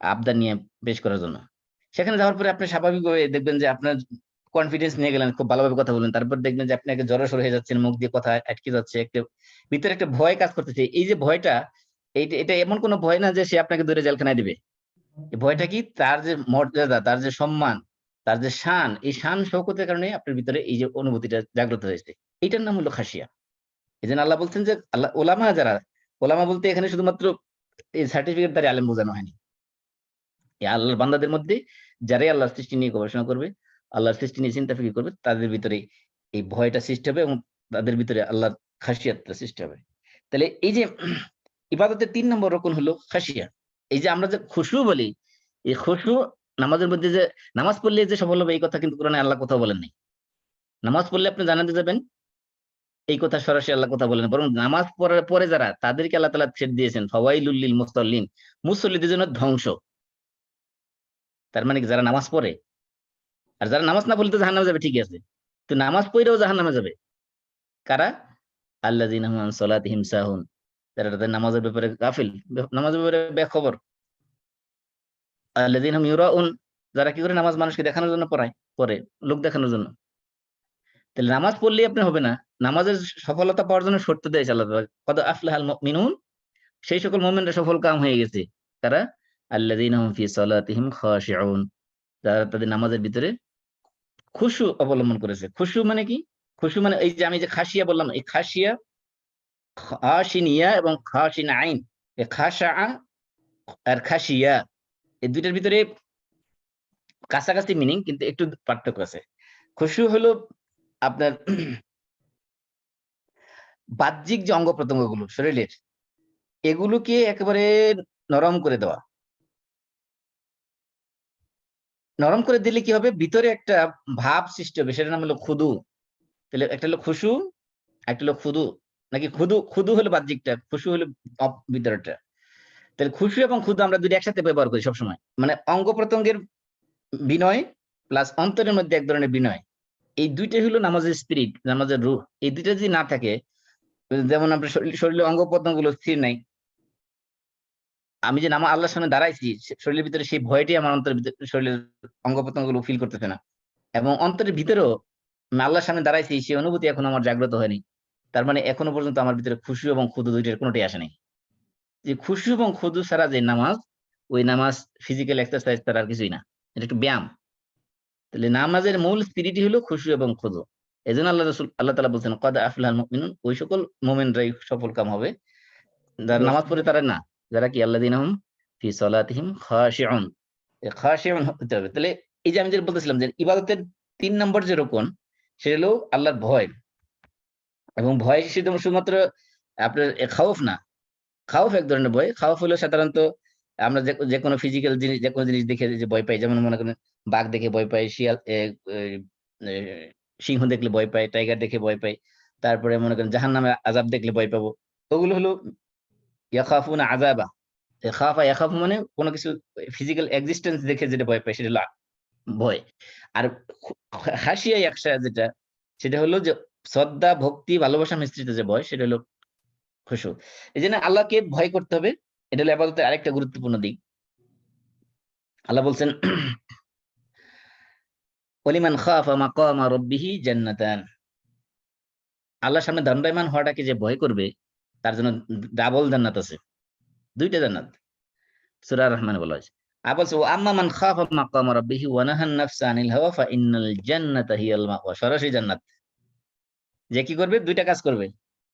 আবদার নিয়ে পেশ করার জন্য, সেখানে যাওয়ার পরে আপনি স্বাভাবিকভাবে দেখবেন যে আপনার কনফিডেন্স নিয়ে গেলেন, খুব ভালোভাবে কথা বলেন, তারপর দেখবেন যে আপনি একটা জড়সড় হয়ে যাচ্ছেন, মুখ দিয়ে কথা আটকে যাচ্ছে, একটা ভিতরে একটা ভয় কাজ করতেছে। এই যে ভয়টা, এটা এমন কোনো ভয় না যে সে আপনাকে ধরে জেলখানায় দিবে। এই ভয়টা কি, তার যে মর্যাদা, তার যে সম্মান, তার যে শান, এই শান শৌকতের কারণে আপনার ভিতরে এই যে অনুভূতিটা জাগ্রত হয়েছে, এইটার নাম হলো খাশিয়া। এই জন্য আল্লাহ বলছেন যে আল্লাহ ওলামা যারা, ওলামা বলতে এখানে শুধুমাত্র এই সার্টিফিকেট দ্বারা আলেম বোঝানো হয়নি। এই আল্লাহর বান্দাদের মধ্যে যারাই আল্লাহর সৃষ্টি নিয়ে গবেষণা করবে, আল্লাহর সৃষ্টি নিয়ে চিন্তা ফিকির করবে, তাদের ভিতরে এই ভয়টা সৃষ্টি হবে এবং তাদের ভিতরে আল্লাহর খাসিয়াতটা সৃষ্টি হবে। তাহলে এই যে ইবাদতের ৩ নম্বর রকম হলো খাসিয়া। এই যে আমরা যে খুশু বলি, এই খুশু নামাজের মধ্যে যে নামাজ পড়লে যে সফল হবে এই কথা কিন্তু কোরআনে আল্লাহ কোথাও বলেন নাই। নামাজ পড়লে আপনি জানাতে যাবেন এই কথা সরাসরি আল্লাহ কথা বলেন, বরং নামাজ পড়ার পরে যারা, তাদেরকে আল্লাহ তাআলা ছেড়ে দিয়েছেন ফাওয়াইলুল লিল মুসাল্লিন, মুসল্লিদের জন্য ধ্বংস। তার মানে কি, যারা নামাজ পড়ে, আর যারা নামাজ না পড়লে তো জাহান্নামে যাবে, ঠিক আছে, তো নামাজ পড়েও জাহান্নামে যাবে কারা? আল্লাযীনা হুম আন সালাতিহিম সাহুন, যারা তাদের নামাজের ব্যাপারে গাফিল, নামাজের ব্যাপারে বেখবর। আল্লাযীনা হুম ইউরাউন, যারা কি করে নামাজ মানুষকে দেখানোর জন্য পড়ে লোক দেখানোর জন্য। তাহলে নামাজ পড়লেই আপনি হবে না, নামাজের সফলতা পাওয়ার জন্য শর্ত দিয়েছে আল্লাহ তাআলা, কদ আফলাহাল মুমিনুন, সেই সকল মুমিনরা সফল কাম হয়ে গেছে। কারা? আল্লাযীনা হুম ফি সালাতিহিম খাশিউন, যারা তাদের নামাজের ভিতরে খুশু অবলম্বন করেছে। খুশু মানে কি? খুশু মানে এই যে আমি যে খাসিয়া বললাম, এই খাসিয়া খাশিন ইয়া এবং খাশিন আইন, এই খাশা আর খাসিয়া এই দুইটার ভিতরে কাছাকাছি মিনিং, কিন্তু একটু পার্থক্য আছে। খুশু হলো আপনার বাহ্যিক যে অঙ্গ প্রত্যঙ্গগুলো শরীরের, এগুলোকে একেবারে নরম করে দেওয়া। নরম করে দিলে কি হবে, ভিতরে একটা ভাব সৃষ্টি হবে, সেটার নাম হলো খুদু। তাহলে একটা হলো খুশু, একটা হলো খুদু। নাকি খুদু, খুদু হলো বাহ্যিকটা, খুশু হলো ভিতরটা। তাহলে খুশু এবং খুদু আমরা দুটো একসাথে ব্যবহার করি সবসময়, মানে অঙ্গ প্রত্যঙ্গের বিনয় প্লাস অন্তরের মধ্যে এক ধরনের বিনয়। এই দুইটাই হলো নামাজের স্পিরিট, নামাজের রূহ। এই দুইটা যদি না থাকে, যেমন আপনার শরীরের অঙ্গ প্রত্যঙ্গ গুলো স্থির নাই, আমি যে নামা আল্লাহর সামনে দাঁড়াইছি, শরীরের ভিতরে সেই ভয়টাই আমার অন্তরের ভিতরে, শরীরের অঙ্গ প্রত্যঙ্গ গুলো ফিল করতেছে না। এবং অন্তরের ভিতরেও আমি আল্লাহর সামনে দাঁড়াইছি, সেই অনুভূতি এখন আমার জাগ্রত হয়নি। তার মানে এখনো পর্যন্ত আমার ভিতরে খুশু এবং খুদু দুইটার কোনোটাই আসে নাই। যে খুশু এবং খুদু ছাড়া যে নামাজ, ওই নামাজ ফিজিক্যাল এক্সারসাইজ ছাড়া আর কিছুই না, এটা একটু ব্যায়াম। তাহলে নামাজের মূল স্পিরিটই হলো খুশু এবং খুদু। এই জন্য আল্লাহ তাআলা বলছেন কদ আফলাহাল মুমিনুন, ওই সকল মুমিনরাই সফল কাম হবে যারা নামাজ পড়ে, তারা না, যারা কি আল্লাযীনা হুম ফি সালাতিহিম খাশিউন, খাশিউন হতে হবে। তাহলে এই যে আমি যে বলতেছিলাম যে ইবাদতের 3 নম্বর যে রকম, সেটা হলো আল্লাহর ভয়। এবং ভয় শুধুমাত্র আপনার খাউফ না, খাউফ এক ধরনের ভয়। খাউফ হলো সাধারণত আমরা যে কোনো ফিজিক্যাল জিনিস, যে কোনো জিনিস দেখে যে ভয় পাই, যেমন মনে করেন বাঘ দেখে ভয় পাই, শিয়াল এ, সিংহ দেখলে ভয় পাই, টাইগার দেখে ভয় পাই। তারপরে মনে করেন জাহান্নামের আযাব দেখলে ভয় পাবো। ওগুলো হলো ইয়াখাফুনা আযাবা। খাফা ইয়াখাফু মানে কোনো কিছু ফিজিক্যাল এক্সিস্টেন্স দেখে যেটা ভয় পাই, সেটা হলো ভয়। আর খাশিয়া ইয়াখশা যেটা, সেটা হলো যে শ্রদ্ধা, ভক্তি, ভালোবাসা মিশ্রিত যে ভয়, সেটা হলো খুশু। এই জন্য আল্লাহকে ভয় করতে হবে, এটা হলো ইবাদতের আরেকটা গুরুত্বপূর্ণ দিক। আল্লাহ বলছেন ওয়ালিমান খাফা মাকামা রাব্বিহি জান্নাতান, আল্লাহর সামনে দণ্ডায়মান হওয়াটাকে যে ভয় করবে, তার জন্য ডাবল জান্নাত আছে, দুইটা জান্নাত। সূরা রহমানে বলা হয়েছে। আর বলছে ওয়া আম্মা মান খাফা মাকামা রাব্বিহি ওয়া নাহান নাফসা আনিল হাওয়া ফা ইন্নাল জান্নাতা হিয়াল মাওয়া, সরাসরি জান্নাত। যে কি করবে, দুইটা কাজ করবে,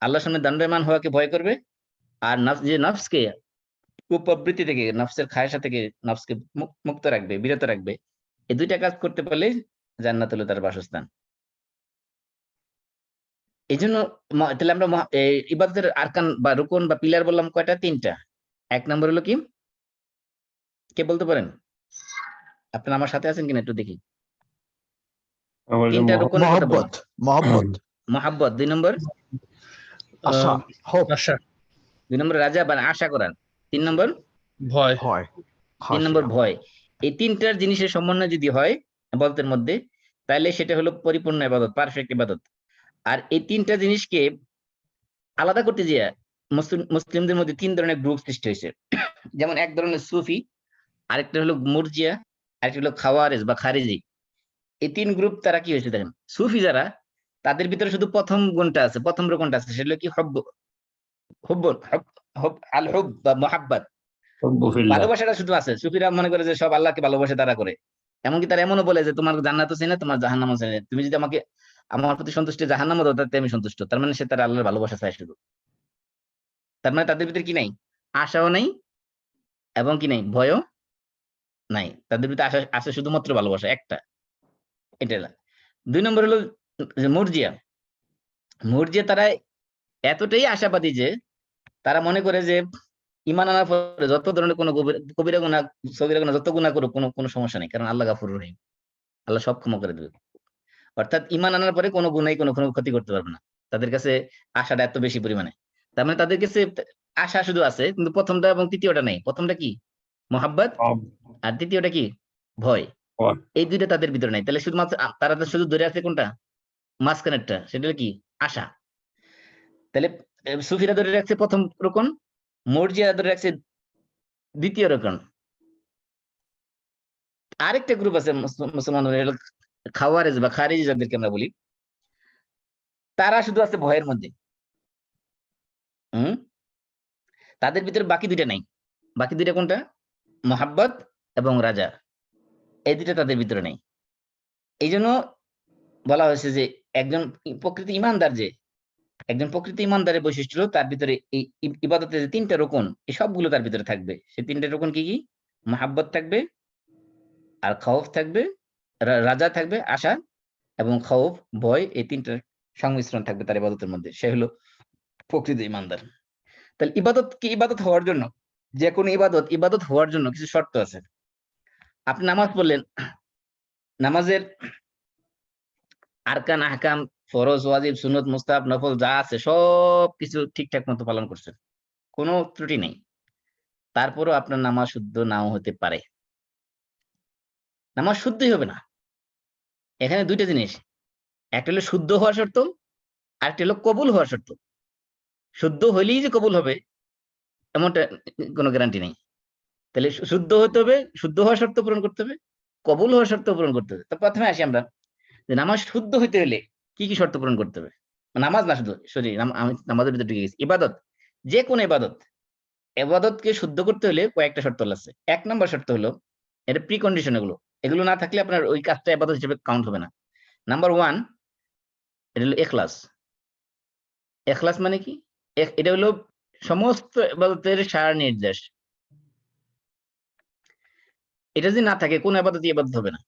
আল্লাহর সামনে দণ্ডায়মান হওয়াকে ভয় করবে, আর যে নফসকে কুপ্রবৃত্তি থেকে, নফসের খায়েশা থেকে নফসকে মুক্ত রাখবে, বিরত রাখবে। এই দুইটা কাজ করতে পারলে জান্নাত হলো তার বাসস্থান। এই জন্য তাহলে আমরা ইবাদতের আরকান বা রুকন বা পিলার বললাম কয়টা, 3টা। 1 নম্বর হলো কি, কে বলতে পারেন? আপনারা আমার সাথে আছেন কিনা একটু দেখি। 3টা রুকনের কথা বললাম। মহব্বত, মহাব্বত। 2 নম্বর আশা, হোপ, 2 নম্বর রাজা বা আশা করার। 3 নম্বর ভয়, 3 নম্বর ভয়। এই 3টার জিনিসের সমন্বয় যদি হয় ইবাদতের মধ্যে, তাহলে সেটা হলো পরিপূর্ণ ইবাদত, পারফেক্ট ইবাদত। আর এই 3টা জিনিসকে আলাদা করতে গিয়ে মুসলিমদের মধ্যে 3 ধরনের গ্রুপ সৃষ্টি হয়েছে। যেমন এক ধরনের সুফি, আরেকটা হলো মুরজিয়া, আরেকটা হলো খাওয়ারিজ বা খারিজি। এই 3 গ্রুপ তারা কি হয়েছে দেখেন, সুফি যারা, তাদের ভিতরে শুধু প্রথম গুণটা আছে, প্রথম রকমটা আছে, সেটা হলো কি হব্ব, হুব্ব, আল হুব বা মুহাব্বত, ভালোবাসাটা শুধু আছে। সুফিরা মনে করে যে সব আল্লাহকে ভালোবাসে তারা করে। এমনকি তারা এমনও বলে যে তোমার জান্নাতও চাই না, তোমার জাহান্নামও চাই না, তুমি যদি আমাকে আমার প্রতি সন্তুষ্টি জাহান্নামও দাও, তাতে আমি সন্তুষ্ট। তার মানে সে তার আল্লাহর ভালোবাসা চায় শুধু। তার মানে তাদের ভিতরে কি নাই, আশাও নাই, এবং কি নাই, ভয়ও নাই। তাদের ভিতরে আশা আছে, শুধুমাত্র ভালোবাসা একটা, এটা না। 2 নম্বর হলো যে মুরজিয়া। মুরজিয়া তারা এতটাই আশাবাদী যে তারা মনে করে যে ঈমান আনার পরে যত ধরনের কোনো কবিরা গুনাহ, সগীরা গুনাহ যত গুনাহ করুক, কোনো সমস্যা নেই, কারণ আল্লাহ গাফুরুর রহিম, আল্লাহ সব ক্ষমা করে দেবে। অর্থাৎ ঈমান আনার পরে কোনো গুনাহ কোনো ক্ষতি করতে পারবে না। তাদের কাছে আশাটা এত বেশি পরিমাণে। তার মানে তাদের কাছে আশা শুধু আছে, কিন্তু প্রথমটা এবং তৃতীয়টা নেই। প্রথমটা কি, মুহাব্বত, আর দ্বিতীয়টা কি, ভয়। এই দুইটা তাদের ভিতরে নাই। তাহলে শুধুমাত্র তারা তো শুধু ধরে আছে কোনটা, মাঝখানেরটা, সেটা হলো কি, আশা। তাহলে সুফিরা ধরে রাখছে প্রথম রকম, মুরজিয়া ধরে রাখছে দ্বিতীয় রকম। আরেকটা গ্রুপ আছে মুসলমান, খাওয়ারিজ বা খারিজি যাদেরকে আমরা বলি, তারা শুধু আছে ভয়ের মধ্যে। তাদের ভিতরে বাকি দুইটা নাই। বাকি দুইটা কোনটা, মোহাব্বত এবং রাজা, এই দুইটা তাদের ভিতরে নেই। এই জন্য বলা হয়েছে যে একজন প্রকৃত ইমানদার, যে একজন প্রকৃত ইমানদারের বৈশিষ্ট্য হলো তার ভিতরে এই ইবাদতের যে 3টা রকম, এই সবগুলো তার ভিতরে থাকবে। সেই 3টা রকম কি কি, মোহাব্বত থাকবে, আর খাউফ থাকবে, রাজা থাকবে আশা, এবং খাউফ ভয়, এই 3টার সংমিশ্রণ থাকবে তার ইবাদতের মধ্যে। সে হলো প্রকৃত ইমানদার। তাহলে ইবাদত হওয়ার জন্য, যে কোনো ইবাদত হওয়ার জন্য কিছু শর্ত আছে। আপনি নামাজ পড়লেন, নামাজের আরকান আহকাম, ফরজ, ওয়াজিব, সুন্নত, মুস্তাহাব, নফল যা আছে সব কিছু ঠিকঠাক মতো পালন করছেন, কোনো ত্রুটি নেই। তারপরও আপনার নামাজ শুদ্ধ নাও হতে পারে, নামাজ শুদ্ধই হবে না। এখানে দুইটা জিনিস, একটা হলো শুদ্ধ হওয়া শর্ত, আর একটা হলো কবুল হওয়া শর্ত। শুদ্ধ হইলেই যে কবুল হবে এমনটা কোনো গ্যারান্টি নেই। তাহলে শুদ্ধ হতে হবে, শুদ্ধ হওয়ার শর্ত পূরণ করতে হবে, কবুল হওয়ার শর্ত পূরণ করতে হবে। তো প্রথমে আসি আমরা, যে নামাজ শুদ্ধ হইতে হলে কি কি শর্ত পূরণ করতে হবে। নামাজ না শুধু, সরি আমি নামাজের ভিতরে ঢুকে গেছি। ইবাদত, যে কোনো এবাদতকে শুদ্ধ করতে হলে কয়েকটা শর্ত আছে। 1 নম্বর শর্ত হলো, এটা প্রি কন্ডিশন, এগুলো না থাকলে আপনার ওই কাজটা ইবাদত হিসেবে কাউন্ট হবে না। নাম্বার 1, এটা হলো ইখলাস। ইখলাস মানে কি? এটা হলো সমস্ত ইবাদতের সার নির্দেশ। এটা যদি না থাকে কোন ইবাদতই ইবাদত হবে না।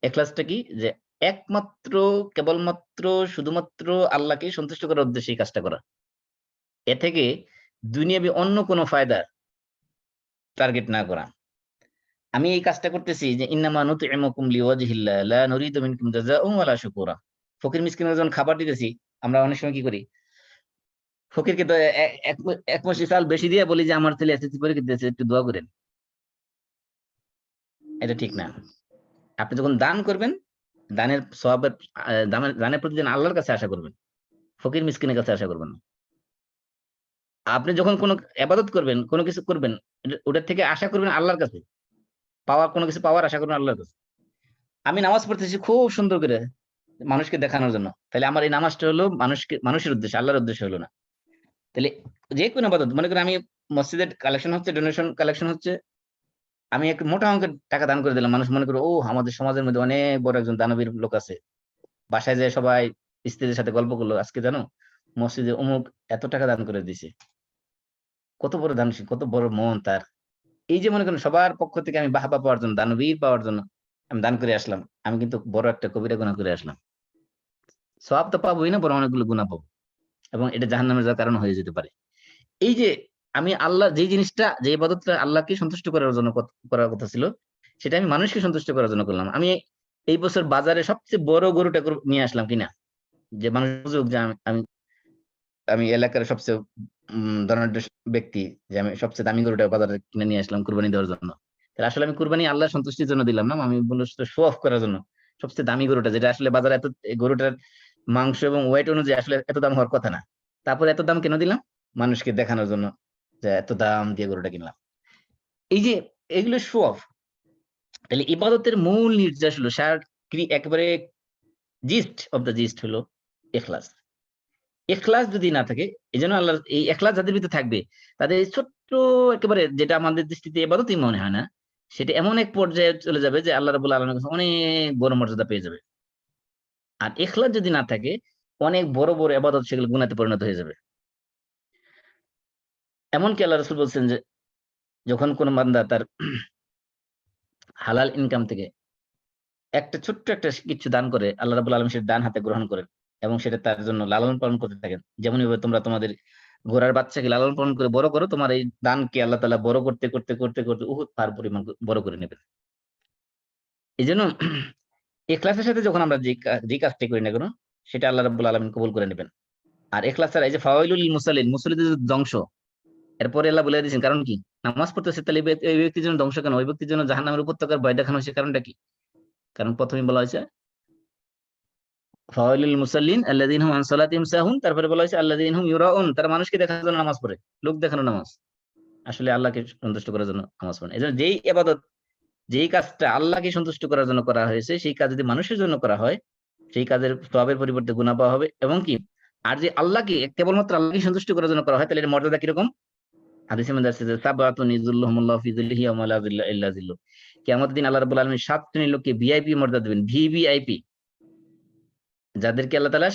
ইখলাসটা কি? যে একমাত্র, কেবলমাত্র, শুধুমাত্র আল্লাহকে সন্তুষ্ট করার উদ্দেশ্যে এই কাজটা করা। এ থেকে দুনিয়াবি অন্য কোনো ফায়দা টার্গেট না করা। আমি এই কাজটা করতেছি যে ইন্নামা নুতইমুকুম লিওয়াজহিল্লাহ লা নুরিদু মিনকুম জাযাআন ওয়ালা শুকুরা। ফকির মিসকিনের যখন খাবার দিতেছি, আমরা অনেক সময় কি করি? ফকিরকে তো এক মাস চাল বেশি দিয়ে বলি যে আমার ছেলে এসএসসি পরীক্ষা দিয়েছে, একটু দোয়া করেন। এটা ঠিক না। আপনি যখন দান করবেন, দানের সওয়াবের দানের প্রতিদিন আল্লাহর কাছে আশা করবেন, ফকির মিসকিনের কাছে আশা করবেন না। আপনি যখন কোনো ইবাদত করবেন, কোনো কিছু করবেন, ওটার থেকে আশা করবেন আল্লাহর কাছে, কোনো কিছু পাওয়ার আশা করবেন আল্লাহর কাছে। আমি নামাজ পড়তেছি খুব সুন্দর করে মানুষকে দেখানোর জন্য, তাহলে আমার এই নামাজটা হলো মানুষের উদ্দেশ্যে, আল্লাহর উদ্দেশ্যে হলো না। তাহলে যে কোনো ইবাদত, মনে করেন আমি মসজিদের কালেকশন হচ্ছে, ডোনেশন কালেকশন হচ্ছে, আমি এক মোটা অঙ্কের টাকা দান করে দিলাম। মানুষ মনে করে ও আমাদের সমাজের মধ্যে অনেক বড় একজন দানবীর লোক আছে। বাসায় যায় সবাই স্ত্রীদের সাথে গল্প করলো, আজকে জানো মসজিদে অমুক এত টাকা দান করে দিছে। কত বড় দানশীল, কত বড় মন তার। এই যে মনে করেন সবার পক্ষ থেকে আমি বাহবা পাওয়ার জন্য, দানবীর পাওয়ার জন্য আমি দান করে আসলাম, আমি কিন্তু বড় একটা কবিরা গুনাহ করে আসলাম। সওয়াব তো পাবোই না, বরং অনেকগুলো গুনাহ পাবো, এবং এটা জাহান্নামে যাওয়ার কারণ হয়ে যেতে পারে। এই যে আমি আল্লাহ যে জিনিসটা, যে ইবাদতটা আল্লাহকে সন্তুষ্ট করার জন্য করার কথা ছিল, সেটা আমি মানুষকে সন্তুষ্ট করার জন্য করলাম। আমি এই বছর বাজারে সবচেয়ে বড় গরুটা নিয়ে আসলাম কিনা, যে মানুষ বুঝুক যে আমি আমি এলাকার সবচেয়ে ধনাঢ্য ব্যক্তি, যে আমি সবচেয়ে দামি গরুটা বাজারে কিনে নিয়ে আসলাম কুরবানি দেওয়ার জন্য। তাহলে আসলে আমি কুরবানি আল্লাহর সন্তুষ্টির জন্য দিলাম না, আমি বলতে শো অফ করার জন্য সবচেয়ে দামি গরুটা, যেটা আসলে বাজারে এত, এই গরুটার মাংস এবং ওয়েট অনুযায়ী আসলে এত দাম হওয়ার কথা না। তারপর এত দাম কেন দিলাম? মানুষকে দেখানোর জন্য, যে এত দাম দিয়ে গরুটা কিনলাম। এই যে এগুলো শো অফ। তাহলে ইবাদতের মূল নির্দেশ হলো, একেবারে জিস্ট অফ দ্য জিস্ট হলো ইখলাস। ইখলাস যদি না থাকে, এই জন্য আল্লাহ এই ইখলাস যাদের ভিতরে থাকবে, তাদের এই ছোট্ট একেবারে, যেটা আমাদের দৃষ্টিতে ইবাদতই মনে হয় না, সেটা এমন এক পর্যায়ে চলে যাবে যে আল্লাহ রাব্বুল আলামিনের কাছে অনেক বড় মর্যাদা পেয়ে যাবে। আর ইখলাস যদি না থাকে, অনেক বড় বড় ইবাদত সেগুলো গুনাতে পরিণত হয়ে যাবে। এমনকি আল্লাহ রাসূল বলছেন যে যখন কোন বান্দা তার হালাল ইনকাম থেকে একটা ছোট্ট একটা কিছু দান করে, আল্লাহ রাব্বুল আলামিন সেটা ডান হাতে গ্রহণ করেন এবং সেটা তার জন্য লালন পালন করতে থাকেন। যেমন ভাবে তোমরা তোমাদের ঘোড়ার বাচ্চাকে লালন পালন করে বড় করো, তোমার এই দানকে আল্লাহ তাআলা বড় করতে করতে করতে করতে উহুদ পাহাড় পরিমাণ বড় করে নেবেন। এজন্য ইখলাসের সাথে যখন আমরা যে কাজটি করি না কেন, সেটা আল্লাহ রাব্বুল আলামিন কবুল করে নেবেন। আর ইখলাস ছাড়া, এই যে ফাওয়াইলুল লিল মুসাল্লিন, মুসল্লিদের ধ্বংস, এরপরে আল্লাহ বলে দিয়েছেন কারণ কি? নামাজ পড়তেছে, তাহলে এই ব্যক্তির জন্য ধ্বংস কেন? ওই ব্যক্তির জন্য জাহান্নামের উপত্যকার ভয় দেখানো হয়েছে, কারণটা কি? কারণ প্রথমেই বলা হয়েছে ফাওয়াইলুল মুসাল্লিন আল্লাযীনা হুম আন সালাতিহিম সাহুন, তারপরে বলা হয়েছে আল্লাযীনা হুম ইউরাউন, তারা মানুষকে দেখানোর জন্য নামাজ পড়ে, লোক দেখানো নামাজ, আসলে আল্লাহকে সন্তুষ্ট করার জন্য নামাজ পড়ে। এজন্য যেই ইবাদত, যেই কাজটা আল্লাহকে সন্তুষ্ট করার জন্য করা হয়েছে, সেই কাজ যদি মানুষের জন্য করা হয়, সেই কাজের সওয়াবের পরিবর্তে গুনাহ পাওয়া হবে। এবং কি, আর যে আল্লাহকে কেবলমাত্র আল্লাহকে সন্তুষ্ট করার জন্য করা হয়, তাহলে এর মর্যাদা কিরকম? হাদিসের মধ্যে আছে যে সাবআতুন ইযিল্লুহুমুল্লাহু ফি যিল্লিহি ওয়া মা লা যিল্লা ইল্লা যিল্লুহ। কিয়ামতের দিন আল্লাহ রাব্বুল আলামিন 7 শ্রেণীর লোককে ভিআইপি মর্যাদা দিবেন, ভিভিআইপি, যাদেরকে আল্লাহ তাআলা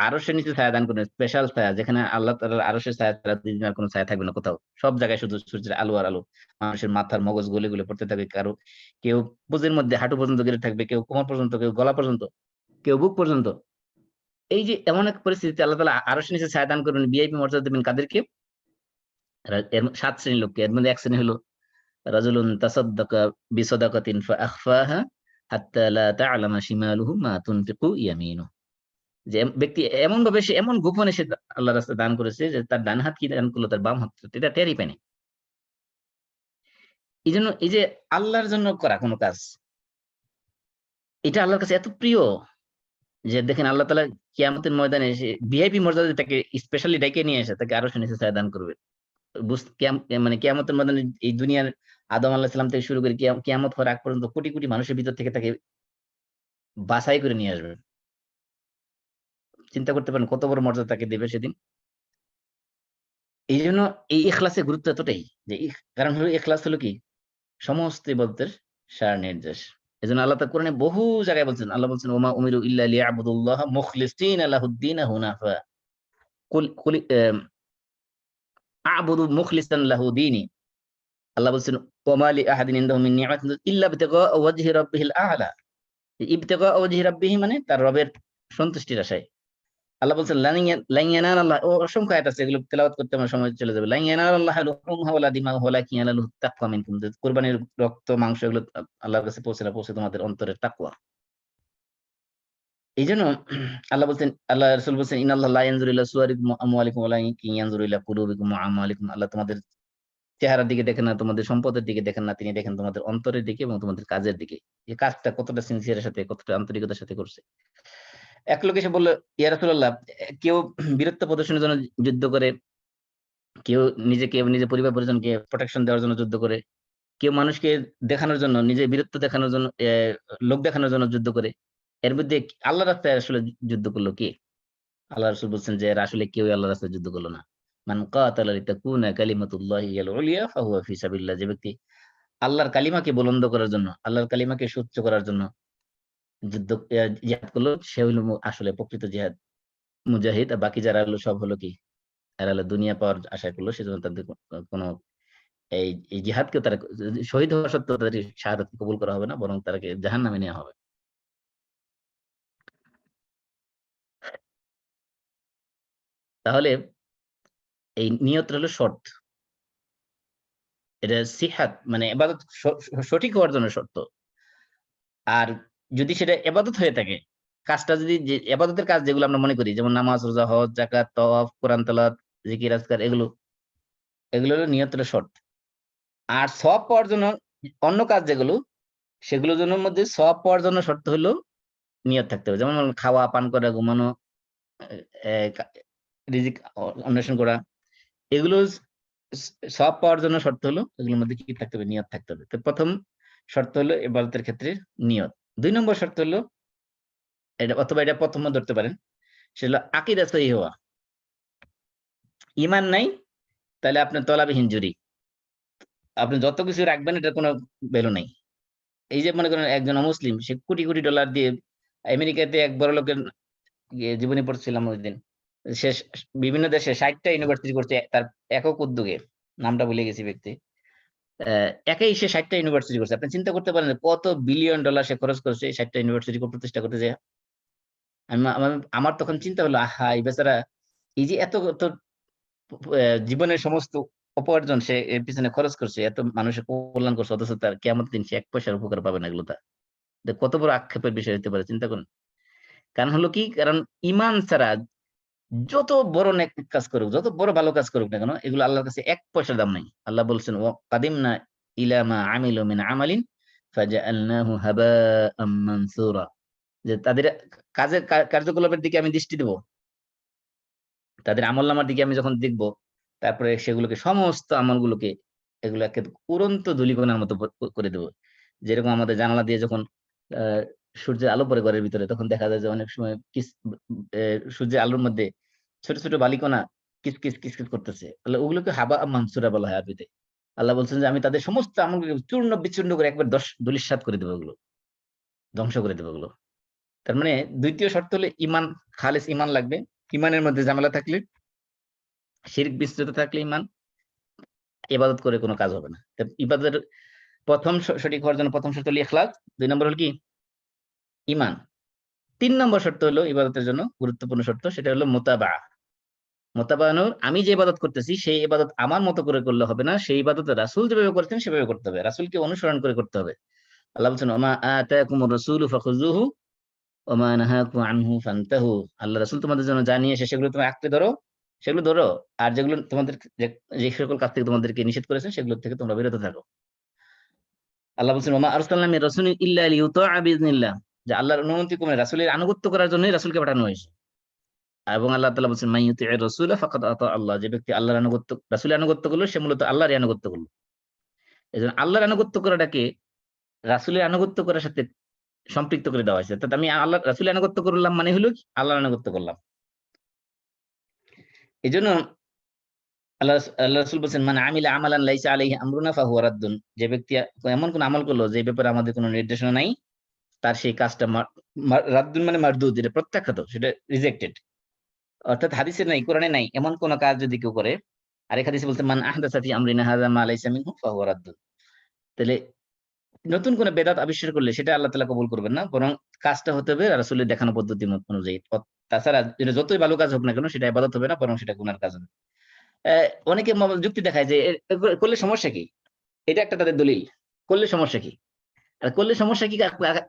আরশের নিচে ছায়া দান করবেন, স্পেশাল ছায়া, যেখানে আল্লাহ তাআলার আরশের ছায়া ছাড়া দুনিয়ার কোনো ছায়া থাকবে না কোথাও। সব জায়গায় শুধু সূর্যের আলো আর আলো। মানুষের মাথার মগজ গলে গলে পড়তে থাকবে। কেউ পুঁজির মধ্যে হাঁটু পর্যন্ত গেলে থাকবে, কেউ কোমর পর্যন্ত, কেউ গলা পর্যন্ত, কেউ বুক পর্যন্ত। এই যে এমন এক পরিস্থিতিতে আল্লাহ তাআলা আরশের নিচে ছায়া দান করবেন, ভিআইপি মর্যাদা দেবেন কাদেরকে? এর 7 শ্রেণীর লোককে। এর মধ্যে এক শ্রেণী হলো রাজুলুন তাসাদ্দাকা বিসাদাকাতিন ফাআখফাহা হাত্তা লা তা'লামা শিমালুহু মা তুনফিকু ইয়ামিনুহু। যে ব্যক্তি এমন ভাবে, সে এমন গোপনে সে আল্লাহর রাস্তায় দান করেছে যে তার ডান হাত কি দান করলো, তার বাম হাত এটা টেরই পায়নি। এইজন্য এই যে আল্লাহর জন্য করা কোনো কাজ, এটা আল্লাহর কাছে এত প্রিয় যে দেখেন আল্লাহ তাআলা কিয়ামতের ময়দানে এসে ভিআইপি মর্যাদায় তাকে স্পেশালি ডেকে নিয়ে এসে তাকে আরশের নিচে ছায়া দান করবে। মানে কিয়ামতের ময়দানে এই দুনিয়ার আদম আলাইহিস সালাম থেকে শুরু করে কিয়ামত হওয়ার আগ পর্যন্ত কোটি কোটি মানুষের ভিতর থেকে তাকে বাছাই করে নিয়ে আসবে। চিন্তা করতে পারেন কত বড় মর্যাদা তাকে দেবে সেদিন। এইজন্য এই ইখলাসের গুরুত্ব এতটাই যে কারণ হলো ইখলাস হলো কি সমস্ত ইবাদতের সার নির্দেশ। এজন্য আল্লাহ তাআলা কোরআনে বহু জায়গায় বলছেন, আল্লাহ বলছেন ওমা উমিরু ইল্লা লিয়াবুদুল্লাহ মুখলিসিনা লাহুদ্দিন হুনাফা কুল আ'বুদু মুখলিসান লাহু দীনি। আল্লাহ বলছেন ওমা লি আহাদিন ইনদাহু মিন নি'মাতিন ইল্লা বিতিগা ওয়াজহি রাব্বিহিল আ'লা। ইবতিগা ওয়াজহি রাব্বিহি মানে তার রবের সন্তুষ্টির আশায়। আল্লাহ বলছেন লান ইয়ানালাল্লাহ, অসংখ্য আয়াত আছে, এগুলো তেলাওয়াত করতে আমার সময় চলে যাবে। লান ইয়ানালাল্লাহা লুহুমুহা ওয়ালা দিমাউহা ওয়ালাকিন ইয়ানালুহু তাকওয়া মিনকুম। কুরবানির রক্ত মাংস এগুলো আল্লাহর কাছে পৌঁছে তোমাদের অন্তরের তাকওয়া। এইজন্য আল্লাহ বলছেন, আল্লাহ রাসূল বলছেন ইন্নাল্লাহা লা ইয়ানজুরু ইলা সুওয়ারিকুম ওয়া আমওয়ালিকুম ওয়ালাকিন ইয়ানজুরু ইলা কুলুবিকুম ওয়া আমালিকুম। আল্লাহ তোমাদের চেহারার দিকে দেখেন না, তোমাদের সম্পদের দিকে দেখেন না, তিনি দেখেন তোমাদের অন্তরের দিকে এবং তোমাদের কাজের দিকে। এই কাজটা কতটা সিনসিয়ারের সাথে, কতটা আন্তরিকতার সাথে করছে। এক লোক এসে বলল, ইয়া রাসূলুল্লাহ, কেউ বীরত্ব প্রদর্শনের জন্য যুদ্ধ করে, কেউ নিজের পরিবার পরিজনকে প্রোটেকশন দেওয়ার জন্য যুদ্ধ করে, কেউ মানুষকে দেখানোর জন্য, নিজের বীরত্ব দেখানোর জন্য, লোক দেখানোর জন্য যুদ্ধ করে। এর মধ্যে আল্লাহর রাস্তায় আসলে যুদ্ধ করলো কে? আল্লাহ রাসূল বলছেন যে এরা আসলে কেউই আল্লাহর রাস্তায় যুদ্ধ করলো না। মান কাতালা লিতাকুনা কালিমাতুল্লাহি হিয়াল উলিয়া ফাহুয়া ফি সাবিলিল্লাহ। যে ব্যক্তি আল্লাহর কালিমাকে বুলন্দ করার জন্য, আল্লাহর কালিমাকে সুউচ্চ করার জন্য জিহাদ করলো, সে হলো আসলে প্রকৃত জিহাদ মুজাহিদ। আর বাকি যারা হলো সব হলো কি, এরা হলো দুনিয়া পাওয়ার আশা করলো, সেজন্য তাদের কোনো এই জিহাদকে তারা শহীদ হওয়া সত্ত্বেও তাদের শাহাদাত কবুল করা হবে না, বরং তাদেরকে জাহান্নামে নেওয়া হবে। তাহলে এই নিয়ত হলো শর্ত, এটা সিহাত মানে ইবাদত সঠিক হওয়ার জন্য শর্ত। আর যদি সেটা ইবাদত হয়ে থাকে, কাজটা যদি ইবাদতের কাজ যেগুলো আমরা মনে করি, যেমন নামাজ, রোজা, হজ, যাকাত, তাওয়াফ, কোরআন তেলাওয়াত, জিকির আজকার, এগুলো হলো নিয়তের শর্ত। আর সওয়াব পাওয়ার জন্য অন্য কাজ যেগুলো, সেগুলোর জন্য মধ্যে সওয়াব পাওয়ার জন্য শর্ত হলো নিয়ত থাকতে হবে। যেমন খাওয়া, পান করা, ঘুমানো, রিজিক অন্বেষণ করা, এগুলো সওয়াব পাওয়ার জন্য শর্ত হলো এগুলোর মধ্যে কি থাকতে হবে? নিয়ত থাকতে হবে। তো প্রথম শর্ত হলো ইবাদতের ক্ষেত্রে নিয়ত। 2 নম্বর শর্ত হলো এটা, অথবা এটা প্রথম ধরতে পারেন, সেটা হলো আকীদা সহিহ হওয়া। ঈমান নাই তাহলে আপনার তলাবিহীন জুরি। আপনি যত কিছু রাখবেন এটার কোনো ভ্যালু নাই। এই যে মনে করেন একজন অমুসলিম, সে কোটি কোটি ডলার দিয়ে আমেরিকাতে এক বড় লোকের জীবনী পড়ছিলাম ওইদিন, সে বিভিন্ন দেশে 60টা ইউনিভার্সিটি করছে তার একক উদ্যোগে, নামটা ভুলে গেছি ব্যক্তি। একাই সে 60টা ইউনিভার্সিটি করছে। আপনি চিন্তা করতে পারেন কত বিলিয়ন ডলার সে খরচ করেছে এই 60টা ইউনিভার্সিটি প্রতিষ্ঠা করতে যায়। আমার তখন চিন্তা হলো, আহা, এই বেচারা এই যে এত জীবনের সমস্ত উপার্জন সে এর পিছনে খরচ করছে, এত মানুষের কল্যাণ করছে, অথচ তার কিয়ামতের দিন সে 1 পয়সার উপকার পাবে না। এগুলো কত বড় আক্ষেপের বিষয় হতে পারে, চিন্তা করুন। কারণ হলো কি, কারণ ঈমান ছাড়া যত বড় নেক কাজ করুক, যত বড় ভালো কাজ করুক না কেন, এগুলো আল্লাহর কাছে 1 পয়সার দাম নাই। আল্লাহ বলছেন ওয়া কাদিমনা ইলা মা আমিলু মিন আমালিন ফাজআলনাহু হাবাআম মানসুরা। যে তাদের কাজের কার্যকলাপের দিকে আমি দৃষ্টি দেব, তাদের আমলনামার দিকে আমি যখন দেখব, তারপরে সেগুলোকে সমস্ত আমলগুলোকে এগুলোকে উড়ন্ত ধূলিকণার মতো করে দেব। যেরকম আমাদের জানালা দিয়ে যখন সূর্যের আলো পড়ে ঘরের ভিতরে, তখন দেখা যায় যে অনেক সময় সূর্যের আলোর মধ্যে ছোট ছোট বালিকণা কিসকিস কিসকিস করতেছে, তাহলে ওগুলোকে হাবা মানসুরা বলা হয় আরবিতে। আল্লাহ বলছেন যে আমি তাদের সমস্ত আমলগুলোকে চূর্ণ বিচূর্ণ করে একবার ধূলিসাৎ করে দেবো, ওগুলো ধ্বংস করে দেবো ওগুলো। তার মানে দ্বিতীয় শর্ত হলো ঈমান, খালিস ঈমান লাগবে। ঈমানের মধ্যে ঝামেলা থাকলে, শিরক বিস্তৃত থাকলে ঈমান, ইবাদত করে কোনো কাজ হবে না। ইবাদতের প্রথম সঠিক হওয়ার জন্য প্রথম শর্ত হলো ইখলাস, 2 নম্বর হলো কি? ঈমান। 3 নম্বর শর্ত হলো ইবাদতের জন্য গুরুত্বপূর্ণ শর্ত, সেটা হলো মুতাবা। মোতাবানুর, আমি যে ইবাদত করতেছি সেই ইবাদত আমার মতো করে করলে হবে না, সেই ইবাদত রাসূল যেভাবে করেছেন সেভাবে করতে হবে, রাসূলকে অনুসরণ করে করতে হবে। আল্লাহ বলছেন ওমা আতাকুমুর রাসূলু ফাখুযুহু ওমা নাহাকুম আনহু ফান্তাহু। আল্লাহ রাসূল তোমাদের জন্য যা নিয়ে এসে সেগুলো তুমি আঁকড়ে ধরো, সেগুলো ধরো, আর যেগুলো তোমাদের যে সকল কাজ থেকে তোমাদেরকে নিষেধ করেছেন সেগুলো থেকে তোমরা বিরত থাকো। আল্লাহ বলছেন ওমা আরসালনা মির রাসূলিন ইল্লা লিইউতাআ বিইযনিল্লাহ, যে আল্লাহর অনুমতি ক্রমে রাসূলের আনুগত্য করার জন্যই রাসূলকে পাঠানো হয়েছে। এবং আল্লাহ তাআলা বলছেন মাইয়ুতি'র রাসূলা ফাকাদ আতা আল্লাহ, যে ব্যক্তি আল্লাহর আনুগত্য রাসূলের আনুগত্য করলো সে মূলত আল্লাহরই আনুগত্য করলো। এজন্য আল্লাহর আনুগত্য করাটাকে রাসূলের আনুগত্য করার সাথে সম্পৃক্ত করে দেওয়া হয়েছে। অর্থাৎ আমি আল্লাহ রাসূলের আনুগত্য করলাম মানে হলো কি আল্লাহর আনুগত্য করলাম। এজন্য আল্লাহ রাসূল বলছেন মান আমিলা আমালান লাইসা আলাইহি আমরুনা ফাহুয়া রাদ্দুন, যে ব্যক্তি এমন কোন আমল করলো যে ব্যাপারে আমাদের কোনো নির্দেশনা নাই, তার সেই কাজটা রাদ্দুন মানে মারদুদ, যেটা প্রত্যাখ্যাত, সেটা রিজেক্টেড। অর্থাৎ হাদিসে নাই, কোরআনে নাই এমন কোন কাজ যদি কেউ করে, আরেক হাদিসে বলতে মান আহদাসা ফি আমরিনা হাযা মা লাইসা মিনহু ফাহুয়া রাদ্দুন, তাহলে নতুন কোন বেদাত আবিষ্কার করলে সেটা আল্লাহ তাআলা কবুল করবেন না, বরং কাজটা হতে হবে রাসূলের দেখানো পদ্ধতি অনুযায়ী। তাছাড়া এটা যতই ভালো কাজ হোক না কেন সেটা ইবাদত হবে না, বরং সেটা গুনার কাজ হবে। অনেকে যুক্তি দেখায় যে করলে সমস্যা কি, এটা একটা তাদের দলিল, করলে সমস্যা কি। আর করলে সমস্যা কি,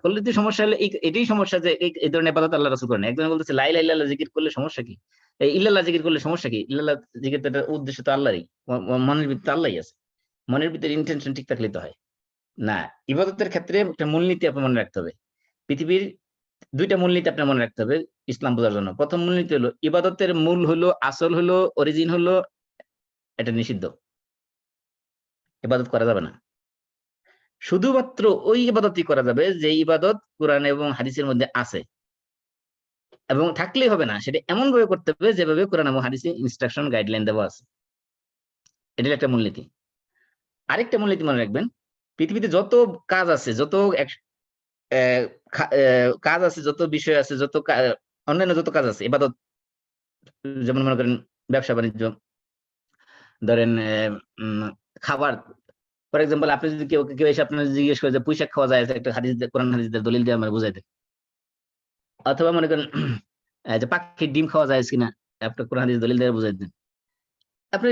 করলে তো সমস্যা হলে এটাই সমস্যা যে এই ধরনের ইবাদত আল্লাহ রাসূল করেন। একজন বলতেছে লা ইলাহা ইল্লাল্লাহ জিকির করলে সমস্যা কি, এই ইল্লাল্লাহ জিকির করলে সমস্যা কি, ইল্লাল্লাহ জিকির তো উদ্দেশ্য তো আল্লাহরই, মনের ভিতরে আল্লাহই আছে, মনের ভিতরে ইন্টেনশন ঠিক থাকলেই তো হয় না। ইবাদতের ক্ষেত্রে একটা মূলনীতি আপনার মনে রাখতে হবে। পৃথিবীর 2টা মূলনীতি আপনার মনে রাখতে হবে ইসলাম বোঝার জন্য। প্রথম মূলনীতি হলো ইবাদতের মূল হলো, আসল হলো, অরিজিন হলো এটা নিষিদ্ধ, ইবাদত করা যাবে না। শুধুমাত্র ওই ইবাদতই করা যাবে যে ইবাদত কোরআন এবং হাদিসের মধ্যে আছে, এবং থাকলেই হবে না, সেটা এমন ভাবে করতে হবে যেভাবে কোরআন এবং হাদিসে ইনস্ট্রাকশন গাইডলাইন দেওয়া আছে। এটা একটা মূলনীতি। আরেকটা মূলনীতি মনে রাখবেন, পৃথিবীতে যত কাজ আছে, যত কাজ আছে, যত বিষয় আছে, অন্যান্য যত কাজ আছে ইবাদত, যেমন মনে করেন ব্যবসা বাণিজ্য, ধরেন খাবার, ফর এক্সাম্পল আপনি যদি কেউ এসে আপনার জিজ্ঞেস করে যে পুঁইশাক খাওয়া যায়, একটা হাদিস কোরআন হাদিসের দলিল দিয়ে আমরা বুঝাই দেন। অথবা মনে করেন যে পাখির ডিম খাওয়া যায় কিনা, আপনি কোরআন হাদিস দলিল দিয়ে বুঝাই দেন। আপনি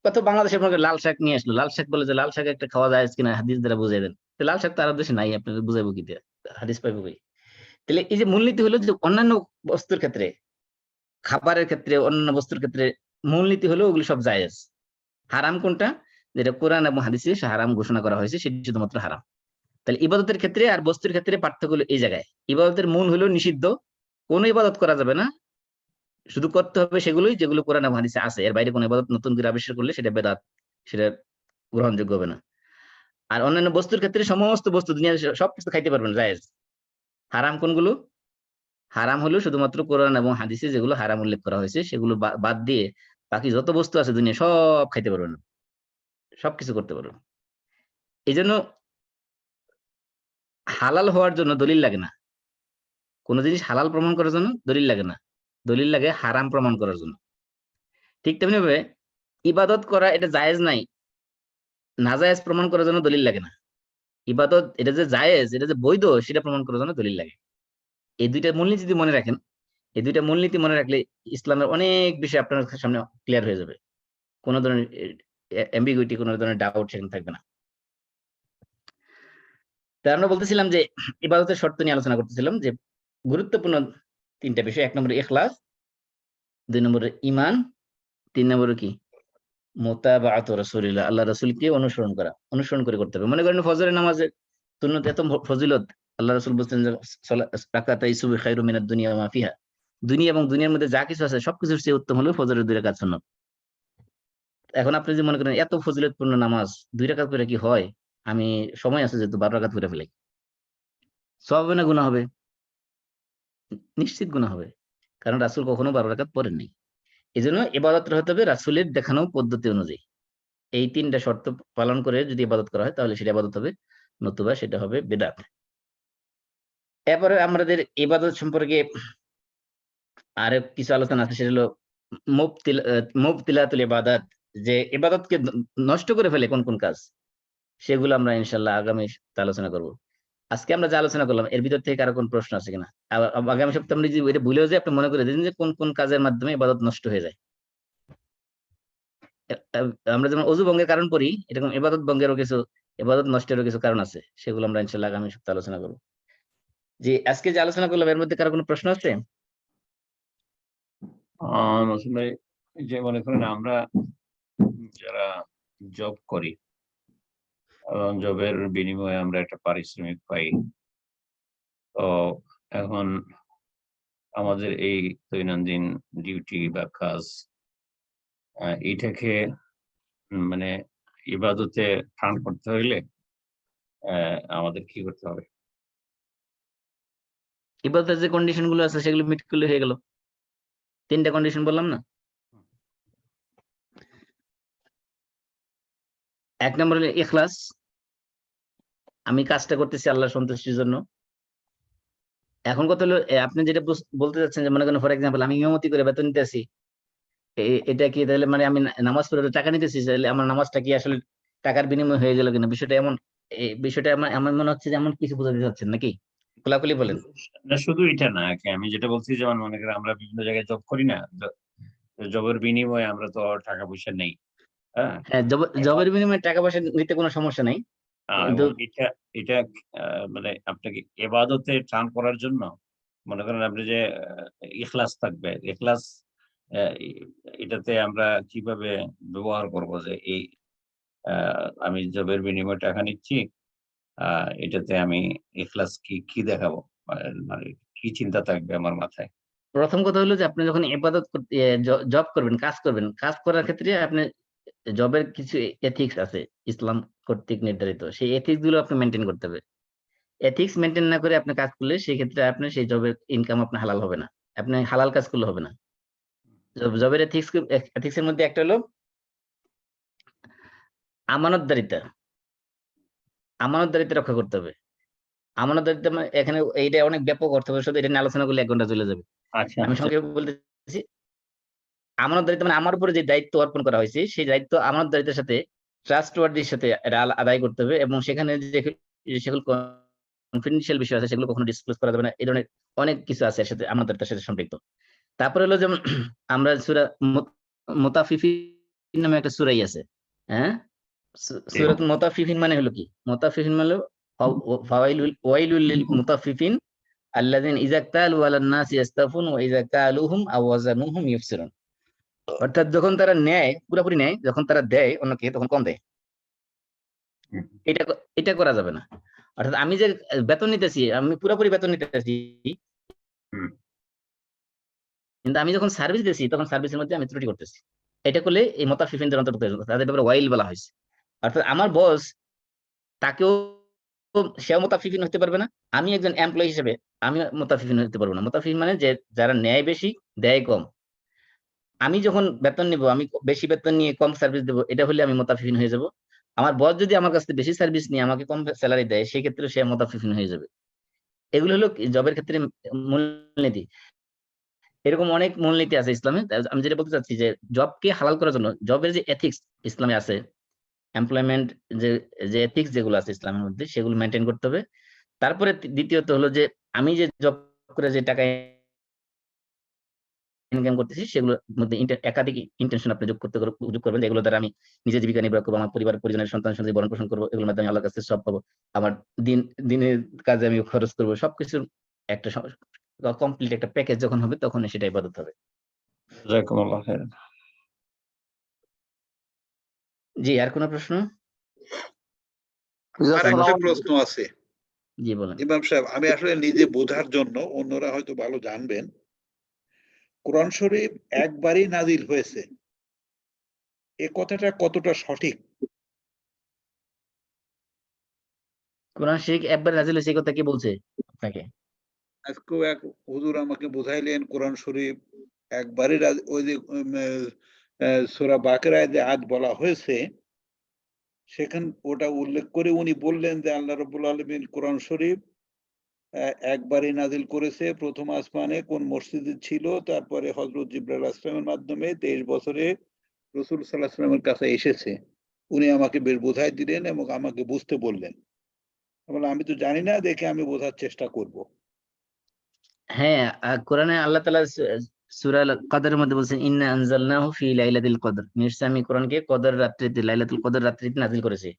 কত বাংলাদেশের মনে করেন লাল শাক নিয়ে আসলো, লাল শাক বলে যে লাল শাক একটা খাওয়া যায় কিনা হাদিস দ্বারা বুঝাই দেন। লাল শাক তো আরব দেশে নাই, আপনার বুঝাইবো কি দিয়ে, হাদিস পাইবো কি। তাহলে এই যে মূলনীতি হলো যে অন্যান্য বস্তুর ক্ষেত্রে, খাবারের ক্ষেত্রে, অন্যান্য বস্তুর ক্ষেত্রে মূলনীতি হলো ওগুলো সব জায়েজ। হারাম কোনটা, যেটা কোরআন এবং হাদিসে হারাম ঘোষণা করা হয়েছে সেটি শুধুমাত্র হারাম। তাহলে ইবাদতের ক্ষেত্রে আর বস্তুর ক্ষেত্রে পার্থক্য হলো এই জায়গায়। ইবাদতের মূল হলো নিষিদ্ধ, কোন ইবাদত করা যাবে না, শুধু করতে হবে সেগুলোই যেগুলো কোরআন এবং হাদিসে আছে। এর বাইরে কোন ইবাদত নতুন করে আবিষ্কার করলে সেটা বেদাত, সেটা গ্রহণযোগ্য হবে না। আর অন্যান্য বস্তুর ক্ষেত্রে সমস্ত বস্তু দুনিয়ার সবকিছু খাইতে পারবেন, জায়েজ। হারাম কোনগুলো, হারাম হলো শুধুমাত্র কোরআন এবং হাদিসে যেগুলো হারাম উল্লেখ করা হয়েছে সেগুলো বাদ দিয়ে বাকি যত বস্তু আছে দুনিয়া সব খাইতে পারবেন, সবকিছু করতে পারবেন। এই জন্য হালাল হওয়ার জন্য দলিল লাগে না, কোন জিনিস হালাল প্রমাণ করার জন্য দলিল লাগে না, দলিল লাগে হারাম প্রমাণ করার জন্য। ঠিক তেমনি ভাবে ইবাদত করা এটা জায়েজ নাই, নাজায়েজ প্রমাণ করার জন্য দলিল লাগে না। ইবাদত এটা যে জায়েজ, এটা যে বৈধ, সেটা প্রমাণ করার জন্য দলিল লাগে। এই দুইটা মূলনীতি যদি মনে রাখেন, এই দুইটা মূলনীতি মনে রাখলে ইসলামের অনেক বিষয় আপনার সামনে ক্লিয়ার হয়ে যাবে, কোন ধরনের অ্যাম্বিগুইটি, কোন ধরনের ডাউট সেখানে থাকবে না। তা আমরা বলতেছিলাম যে ইবাদতের শর্ত নিয়ে আলোচনা করতেছিলাম, যে গুরুত্বপূর্ণ 3টা বিষয়। 1 নম্বরে ইখলাস, 2 নম্বরে ঈমান, 3 নম্বরে কি মুতাবাআতু রাসূলিল্লাহ, আল্লাহ রাসূলকে অনুসরণ করে করতে হবে। মনে করেন ফজরের নামাজের সুন্নত এত ফজিলত, আল্লাহ রাসূল বলছেন যে রাকাতাই সুবহি খায়রুম মিনাদ দুনিয়া ওয়া মা ফিহা, দুনিয়া এবং দুনিয়ার মধ্যে যা কিছু আছে সবকিছুর চেয়ে উত্তম হলো ফজরের 2 রাকাত সুন্নত। এখন আপনি যদি মনে করেন এত ফজিলতপূর্ণ নামাজ 2 রাকাত পড়ে কি হয়, আমি সময় আছে যেহেতু 12 রাকাত পড়ে ফেলি, সওয়াব হবে না গুনাহ হবে? নিশ্চিত গুনাহ হবে, কারণ রাসূল কখনো 12 রাকাত পড়েন নাই। এজন্য ইবাদতটা হতে হবে রাসূলের দেখানো পদ্ধতি অনুযায়ী। এই 3টা শর্ত পালন করে যদি ইবাদত করা হয় তাহলে সেটা ইবাদত হবে, নতুবা সেটা হবে বিদআত। এরপরে আমাদের ইবাদত সম্পর্কে আরো কিছু আলোচনা আছে, সেটা হলো মুবতিলাতুল ইবাদাত, যে ইবাদতকে নষ্ট করে ফেলে কোন কোন কাজ, সেগুলো আমরা ইনশাআল্লাহ আগামী আলোচনা করব। আজকে আমরা যা আলোচনা করলাম এর ভিতর থেকে কারো কোন প্রশ্ন আছে কিনা? আগামী সপ্তাহে আমরা যদি এটা ভুলেও যাই, আপনি মনে করে দিন যে কোন কোন কাজের মাধ্যমে ইবাদত নষ্ট হয়ে যায়। আমরা যেমন অজু ভঙ্গের কারণ পড়ি, এরকম ইবাদত ভঙ্গেরও কিছু, ইবাদত নষ্টেরও কিছু কারণ আছে, সেগুলো আমরা ইনশাআল্লাহ আগামী সপ্তাহে আলোচনা করবো। যে আজকে যে আলোচনা করলাম এর মধ্যে কারো কোনো প্রশ্ন আছে? আসলে যে মনে করেন আমরা যারা জব করি, জবের বিনিময়ে আমরা একটা পারিশ্রমিক পাই, তো এখন আমাদের এই দৈনন্দিন ডিউটি বা কাজ, এইটাকে মানে ইবাদতে টার্ন করতে হইলে আমাদের কি করতে হবে? ইবাদতের যে কন্ডিশন গুলো আছে সেগুলো মিট করলে হয়ে গেল। 3টা কন্ডিশন বললাম না? 1 নম্বর হলো ইখলাস, আমি কাজটা করতেছি আল্লাহর সন্তুষ্টির জন্য। এখন কথা হলো আপনি যেটা বলতে চাচ্ছেন যে মনে করেন ফর এক্সাম্পল আমি ইমামতি করে বেতন নিতেছি, এটা কি তাহলে মানে আমি নামাজ পড়ে টাকা নিতেছি, তাহলে আমার নামাজটা কি আসলে টাকার বিনিময় হয়ে গেল কিনা? বিষয়টা এমন, এই বিষয়টা আমার মনে হচ্ছে যে এমন কিছু বোঝাতে চাচ্ছেন নাকি? খোলাখুলি বলেন। না, শুধু এটা না, আমি যেটা বলছি, যেমন মনে করেন আমরা বিভিন্ন জায়গায় জব করি না, জবের বিনিময়ে আমরা তো টাকা পয়সা নেই। হ্যাঁ, হ্যাঁ, জবের বিনিময়ে টাকা পয়সা নিতে কোনো সমস্যা নাই, কিন্তু এবং এটা মানে আপনাকে এবাদতে টার্ন করার জন্য মনে করেন আপনি যে ইখলাস থাকবে, ইখলাস এটাতে আমরা কিভাবে ব্যবহার করব যে এই আমি জবের বিনিময়ে টাকা নিচ্ছি, এটাতে আমি ইখলাস কি দেখাবো, মানে কি চিন্তা থাকবে আমার মাথায়? প্রথম কথা হলো যে আপনি যখন ইবাদত করতে জব করবেন, কাজ করার ক্ষেত্রে আপনি জবের কিছু এথিক্স আছে ইসলাম কর্তৃক নির্ধারিত, সেই এথিক্স গুলো আপনি মেনটেন করতে হবে। এথিক্স মেনটেন না করে আপনি কাজ করলে সেই ক্ষেত্রে আপনার সেই জবের ইনকাম আপনার হালাল হবে না, আপনি হালাল কাজ করলে হবে না। জবের এথিক্স এর মধ্যে একটা হলো আমানতদারিতা, আমানতদারিতা রক্ষা করতে হবে। আমানতদারিতা মানে এখানে এইটা অনেক ব্যাপক অর্থ, শুধু এটা নিয়ে আলোচনা করলে 1 ঘন্টা চলে যাবে। আচ্ছা, আমি সংক্ষেপে বলতেছি, আমানতদারিতা মানে আমার উপরে যে দায়িত্ব অর্পণ করা হয়েছে সেই দায়িত্ব আমানতদারিতার সাথে ট্রাস্টওয়ার্দির সাথে এটা আদায় করতে হবে, এবং সেখানে যে সেগুলো কনফিডেন্সিয়াল বিষয় আছে সেগুলো কখনো ডিসক্লোজ করা যাবে না। এই ধরনের অনেক কিছু আছে এর সাথে, আমানতদারিতার সাথে সম্পৃক্ত। তারপরে হলো যেমন আমরা সূরা মুতাফিফিন নামে একটা সূরাই আছে। হ্যাঁ, সূরাত মুতাফিফিন মানে হলো কি? মুতাফিফিন মানে হলো ওয়াইলুল লিল মুতাফিফিন আল্লাযিনা ইযা ক্তালু আলান নাসি ইস্তাফুন ওয়া ইযা কালুহুম আও ওয়াজানুহুম ইউফসিরুন। অর্থাৎ যখন তারা নেয়, পুরোপুরি নেয়, যখন তারা দেয় অন্যকে তখন কম দেয়। এটা এটা করা যাবে না। অর্থাৎ আমি যে বেতন নিতেছি, আমি পুরোপুরি বেতন নিতেছি, কিন্তু আমি যখন সার্ভিস দিতেছি তখন সার্ভিসের মধ্যে আমি ত্রুটি করতেছি। এটা করলে এই মুতাফিফিনদের অন্তর্ভুক্ত হয়ে যাবে। তাদের ব্যাপারে ওয়াইল বলা হয়েছে। অর্থাৎ আমার বস, তাকেও সেও মুতাফিফিন হতে পারবে না, আমি একজন এমপ্লয়ি হিসেবে আমি মুতাফিফিন হতে পারবো না। মুতাফিফিন মানে যে যারা নেয় বেশি দেয় কম। আমি যখন বেতন নিব, আমি বেশি বেতন নিয়ে কম সার্ভিস দেবো, এটা হলে আমি মুতাফিফিন হয়ে যাব। আমার বস যদি আমার কাছ থেকে বেশি সার্ভিস নিয়ে আমাকে কম স্যালারি দেয়, সেই ক্ষেত্রে সে মুতাফিফিন হয়ে যাবে। এগুলো হলো জবের ক্ষেত্রে মূলনীতি। এরকম অনেক মূলনীতি আছে ইসলামে। আমি যেটা বলতে চাচ্ছি যে জবকে হালাল করার জন্য জবের যে এথিক্স ইসলামে আছে, এমপ্লয়মেন্ট যে যে এথিক্স যেগুলো আছে ইসলামের মধ্যে, সেগুলো মেনটেন করতে হবে। তারপরে দ্বিতীয়ত হলো যে আমি যে জব করে যে টাকা ইনকাম করতেছি সেগুলোর মধ্যে একাধিক ইন্টেনশন আপনি যোগ করবেন, যেগুলো দ্বারা আমি নিজের জীবিকা নির্বাহ করবো, আমার পরিবার পরিজনের সন্তান সন্ততি ভরণ পোষণ করবো, এগুলোর মাধ্যমে আল্লাহর কাছে সব পাবো, আমার দিনের কাজে আমি খরচ করবো, সবকিছুর একটা কমপ্লিট একটা প্যাকেজ যখন হবে তখন সেটা ইবাদত হবে। জাযাকুমুল্লাহ খাইরান। জি, আর কোনো প্রশ্ন? আর একটা প্রশ্ন আছে। জি বলেন। ইমাম সাহেব, আমি আসলে নিজে বোঝার জন্য, অন্যরা হয়তো ভালো জানবেন, কোরআন শরীফ একবারই নাজিল হয়েছে, এ কথাটা কতটা সঠিক? কোরআন শরীফ একবার নাযিল হয়েছে, এই কথা কে বলছে আপনাকে? আজকেও এক হুজুর আমাকে বোঝাইলেন কোরআন শরীফ একবারই ওই যে সূরা বাকারায় যে আয়াত বলা হয়েছে, সেখান ওটা উল্লেখ করে উনি বললেন যে আল্লাহ রাব্বুল আলামিন কোরআন শরীফ একবারই নাজিল করেছে, প্রথম আসমানে কোন মসজিদে ছিল, তারপরে হযরত জিবরাইল আলাইহিস সালামের মাধ্যমে 23 বছরে রাসূল সাল্লাল্লাহু আলাইহি ওয়াসাল্লামের কাছে এসেছে। উনি আমাকে বেশ বোঝাই দিলেন এবং আমাকে বুঝতে বললেন। বলে আমি তো জানি না, দেখে আমি বোঝার চেষ্টা করব। হ্যাঁ, কোরআনে আল্লাহ তাআলা সূরা কদরের মধ্যে বলছেন ইন্না আনজালনাহু ফি লাইলাতিল কদর, নিশ্চয় আমি কোরআনকে কদর রাত্রিতে, লাইলাতুল কদর রাত্রিতে নাযিল করেছি।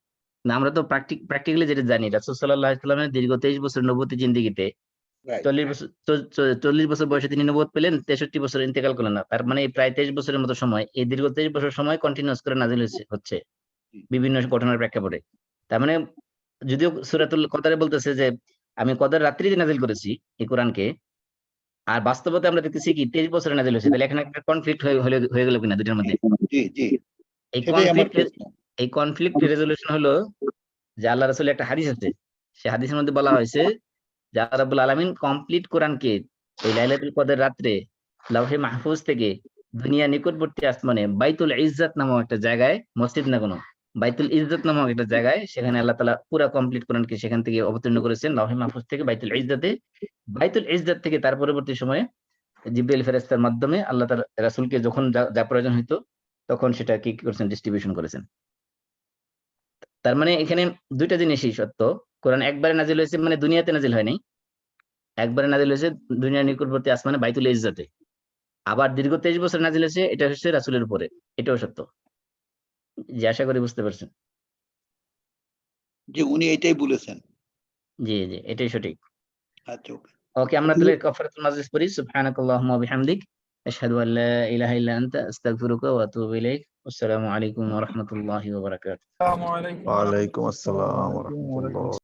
না, আমরা তো প্র্যাকটিক্যালি যেটা জানি, রাসূল সাল্লাল্লাহু আলাইহি ওয়াসাল্লামের দীর্ঘ 23 বছর নবুয়তী জিন্দেগিতে রাইট। 40 বছর বয়সে তিনি নবুয়ত পেলেন, 63 বছর ইন্তেকাল করলেন না। তার মানে এই প্রায় 23 বছরের মতো সময়, এই দীর্ঘ 23 বছর সময় কন্টিনিউয়াস করে নাযিল হচ্ছে বিভিন্ন ঘটনার প্রেক্ষাপটে। তার মানে যদিও সূরাতুল কদরে বলতেছে যে আমি কদর রাত্রিতে নাযিল করেছি এই কোরআনকে, আর বাস্তবতে আমরা দেখতেছি কি 23 বছরে নাযিল হয়েছে। তাহলে এখানে একটা কনফ্লিক্ট হয়ে গেল কিনা দুইটার মধ্যে? জি জি, এই সেটাই আমার কনফ্লিক্ট প্রশ্ন। রেজলিউশন হলো যে আল্লাহ রাসূলের একটা হাদিস আছে, সেই হাদিসের মধ্যে বলা হয়েছে যে আল্লাহ রাব্বুল আলামিন কমপ্লিট কোরআনকে এই লাইলাতুল কদর রাত্রে লাউহে মাহফুজ থেকে দুনিয়া নিকটবর্তী আসমানে বাইতুল ইজ্জাত নামক একটা জায়গায়, মসজিদ না কোনো, বাইতুল ইজ্জাত নামক একটা জায়গায়, সেখানে আল্লাহ তাআলা পুরা কমপ্লিট কোরআনকে সেখান থেকে অবতীর্ণ করেছেন লাউহে মাহফুজ থেকে বাইতুল ইজ্জাতে। বাইতুল ইজ্জাত থেকে তার পরবর্তী সময়ে জিবরাইল ফেরেশতার মাধ্যমে আল্লাহ তার রাসূলকে যখন যা প্রয়োজন হইতো তখন সেটা কি করেছেন, ডিস্ট্রিবিউশন করেছেন। তার মানে এখানে দুইটা জিনিসই সত্য। কোরআন একবারে নাজিল হয়েছে মানে দুনিয়াতে নাজিল হয়নি, একবারে নাজিল হয়েছে দুনিয়ার নিকটবর্তী আসমানে বাইতুল ইজ্জাতে। আবার দীর্ঘ 23 বছর নাজিল হয়েছে, এটা হচ্ছে রাসূলের উপরে, এটাও সত্য। জি, আশা করি বুঝতে পারছেন। যে উনি এটাই বলেছেন। জি জি, এটাই সঠিক। আচ্ছা, ওকে। ওকে, আমরা তাহলে কাফারাতুল মাজলিস পড়ি। সুবহানাকাল্লাহুম্মা ওয়া বিহামদিক আশহাদু আল লা ইলাহা ইল্লা আনতা আস্তাগফিরুকা ওয়া আতুবু ইলাইক। আসসালামু আলাইকুম ওয়া রাহমাতুল্লাহি ওয়া বারাকাতুহু। আসসালামু আলাইকুম ওয়ালাইকুম আসসালাম ওয়া রাহমাতুল্লাহ।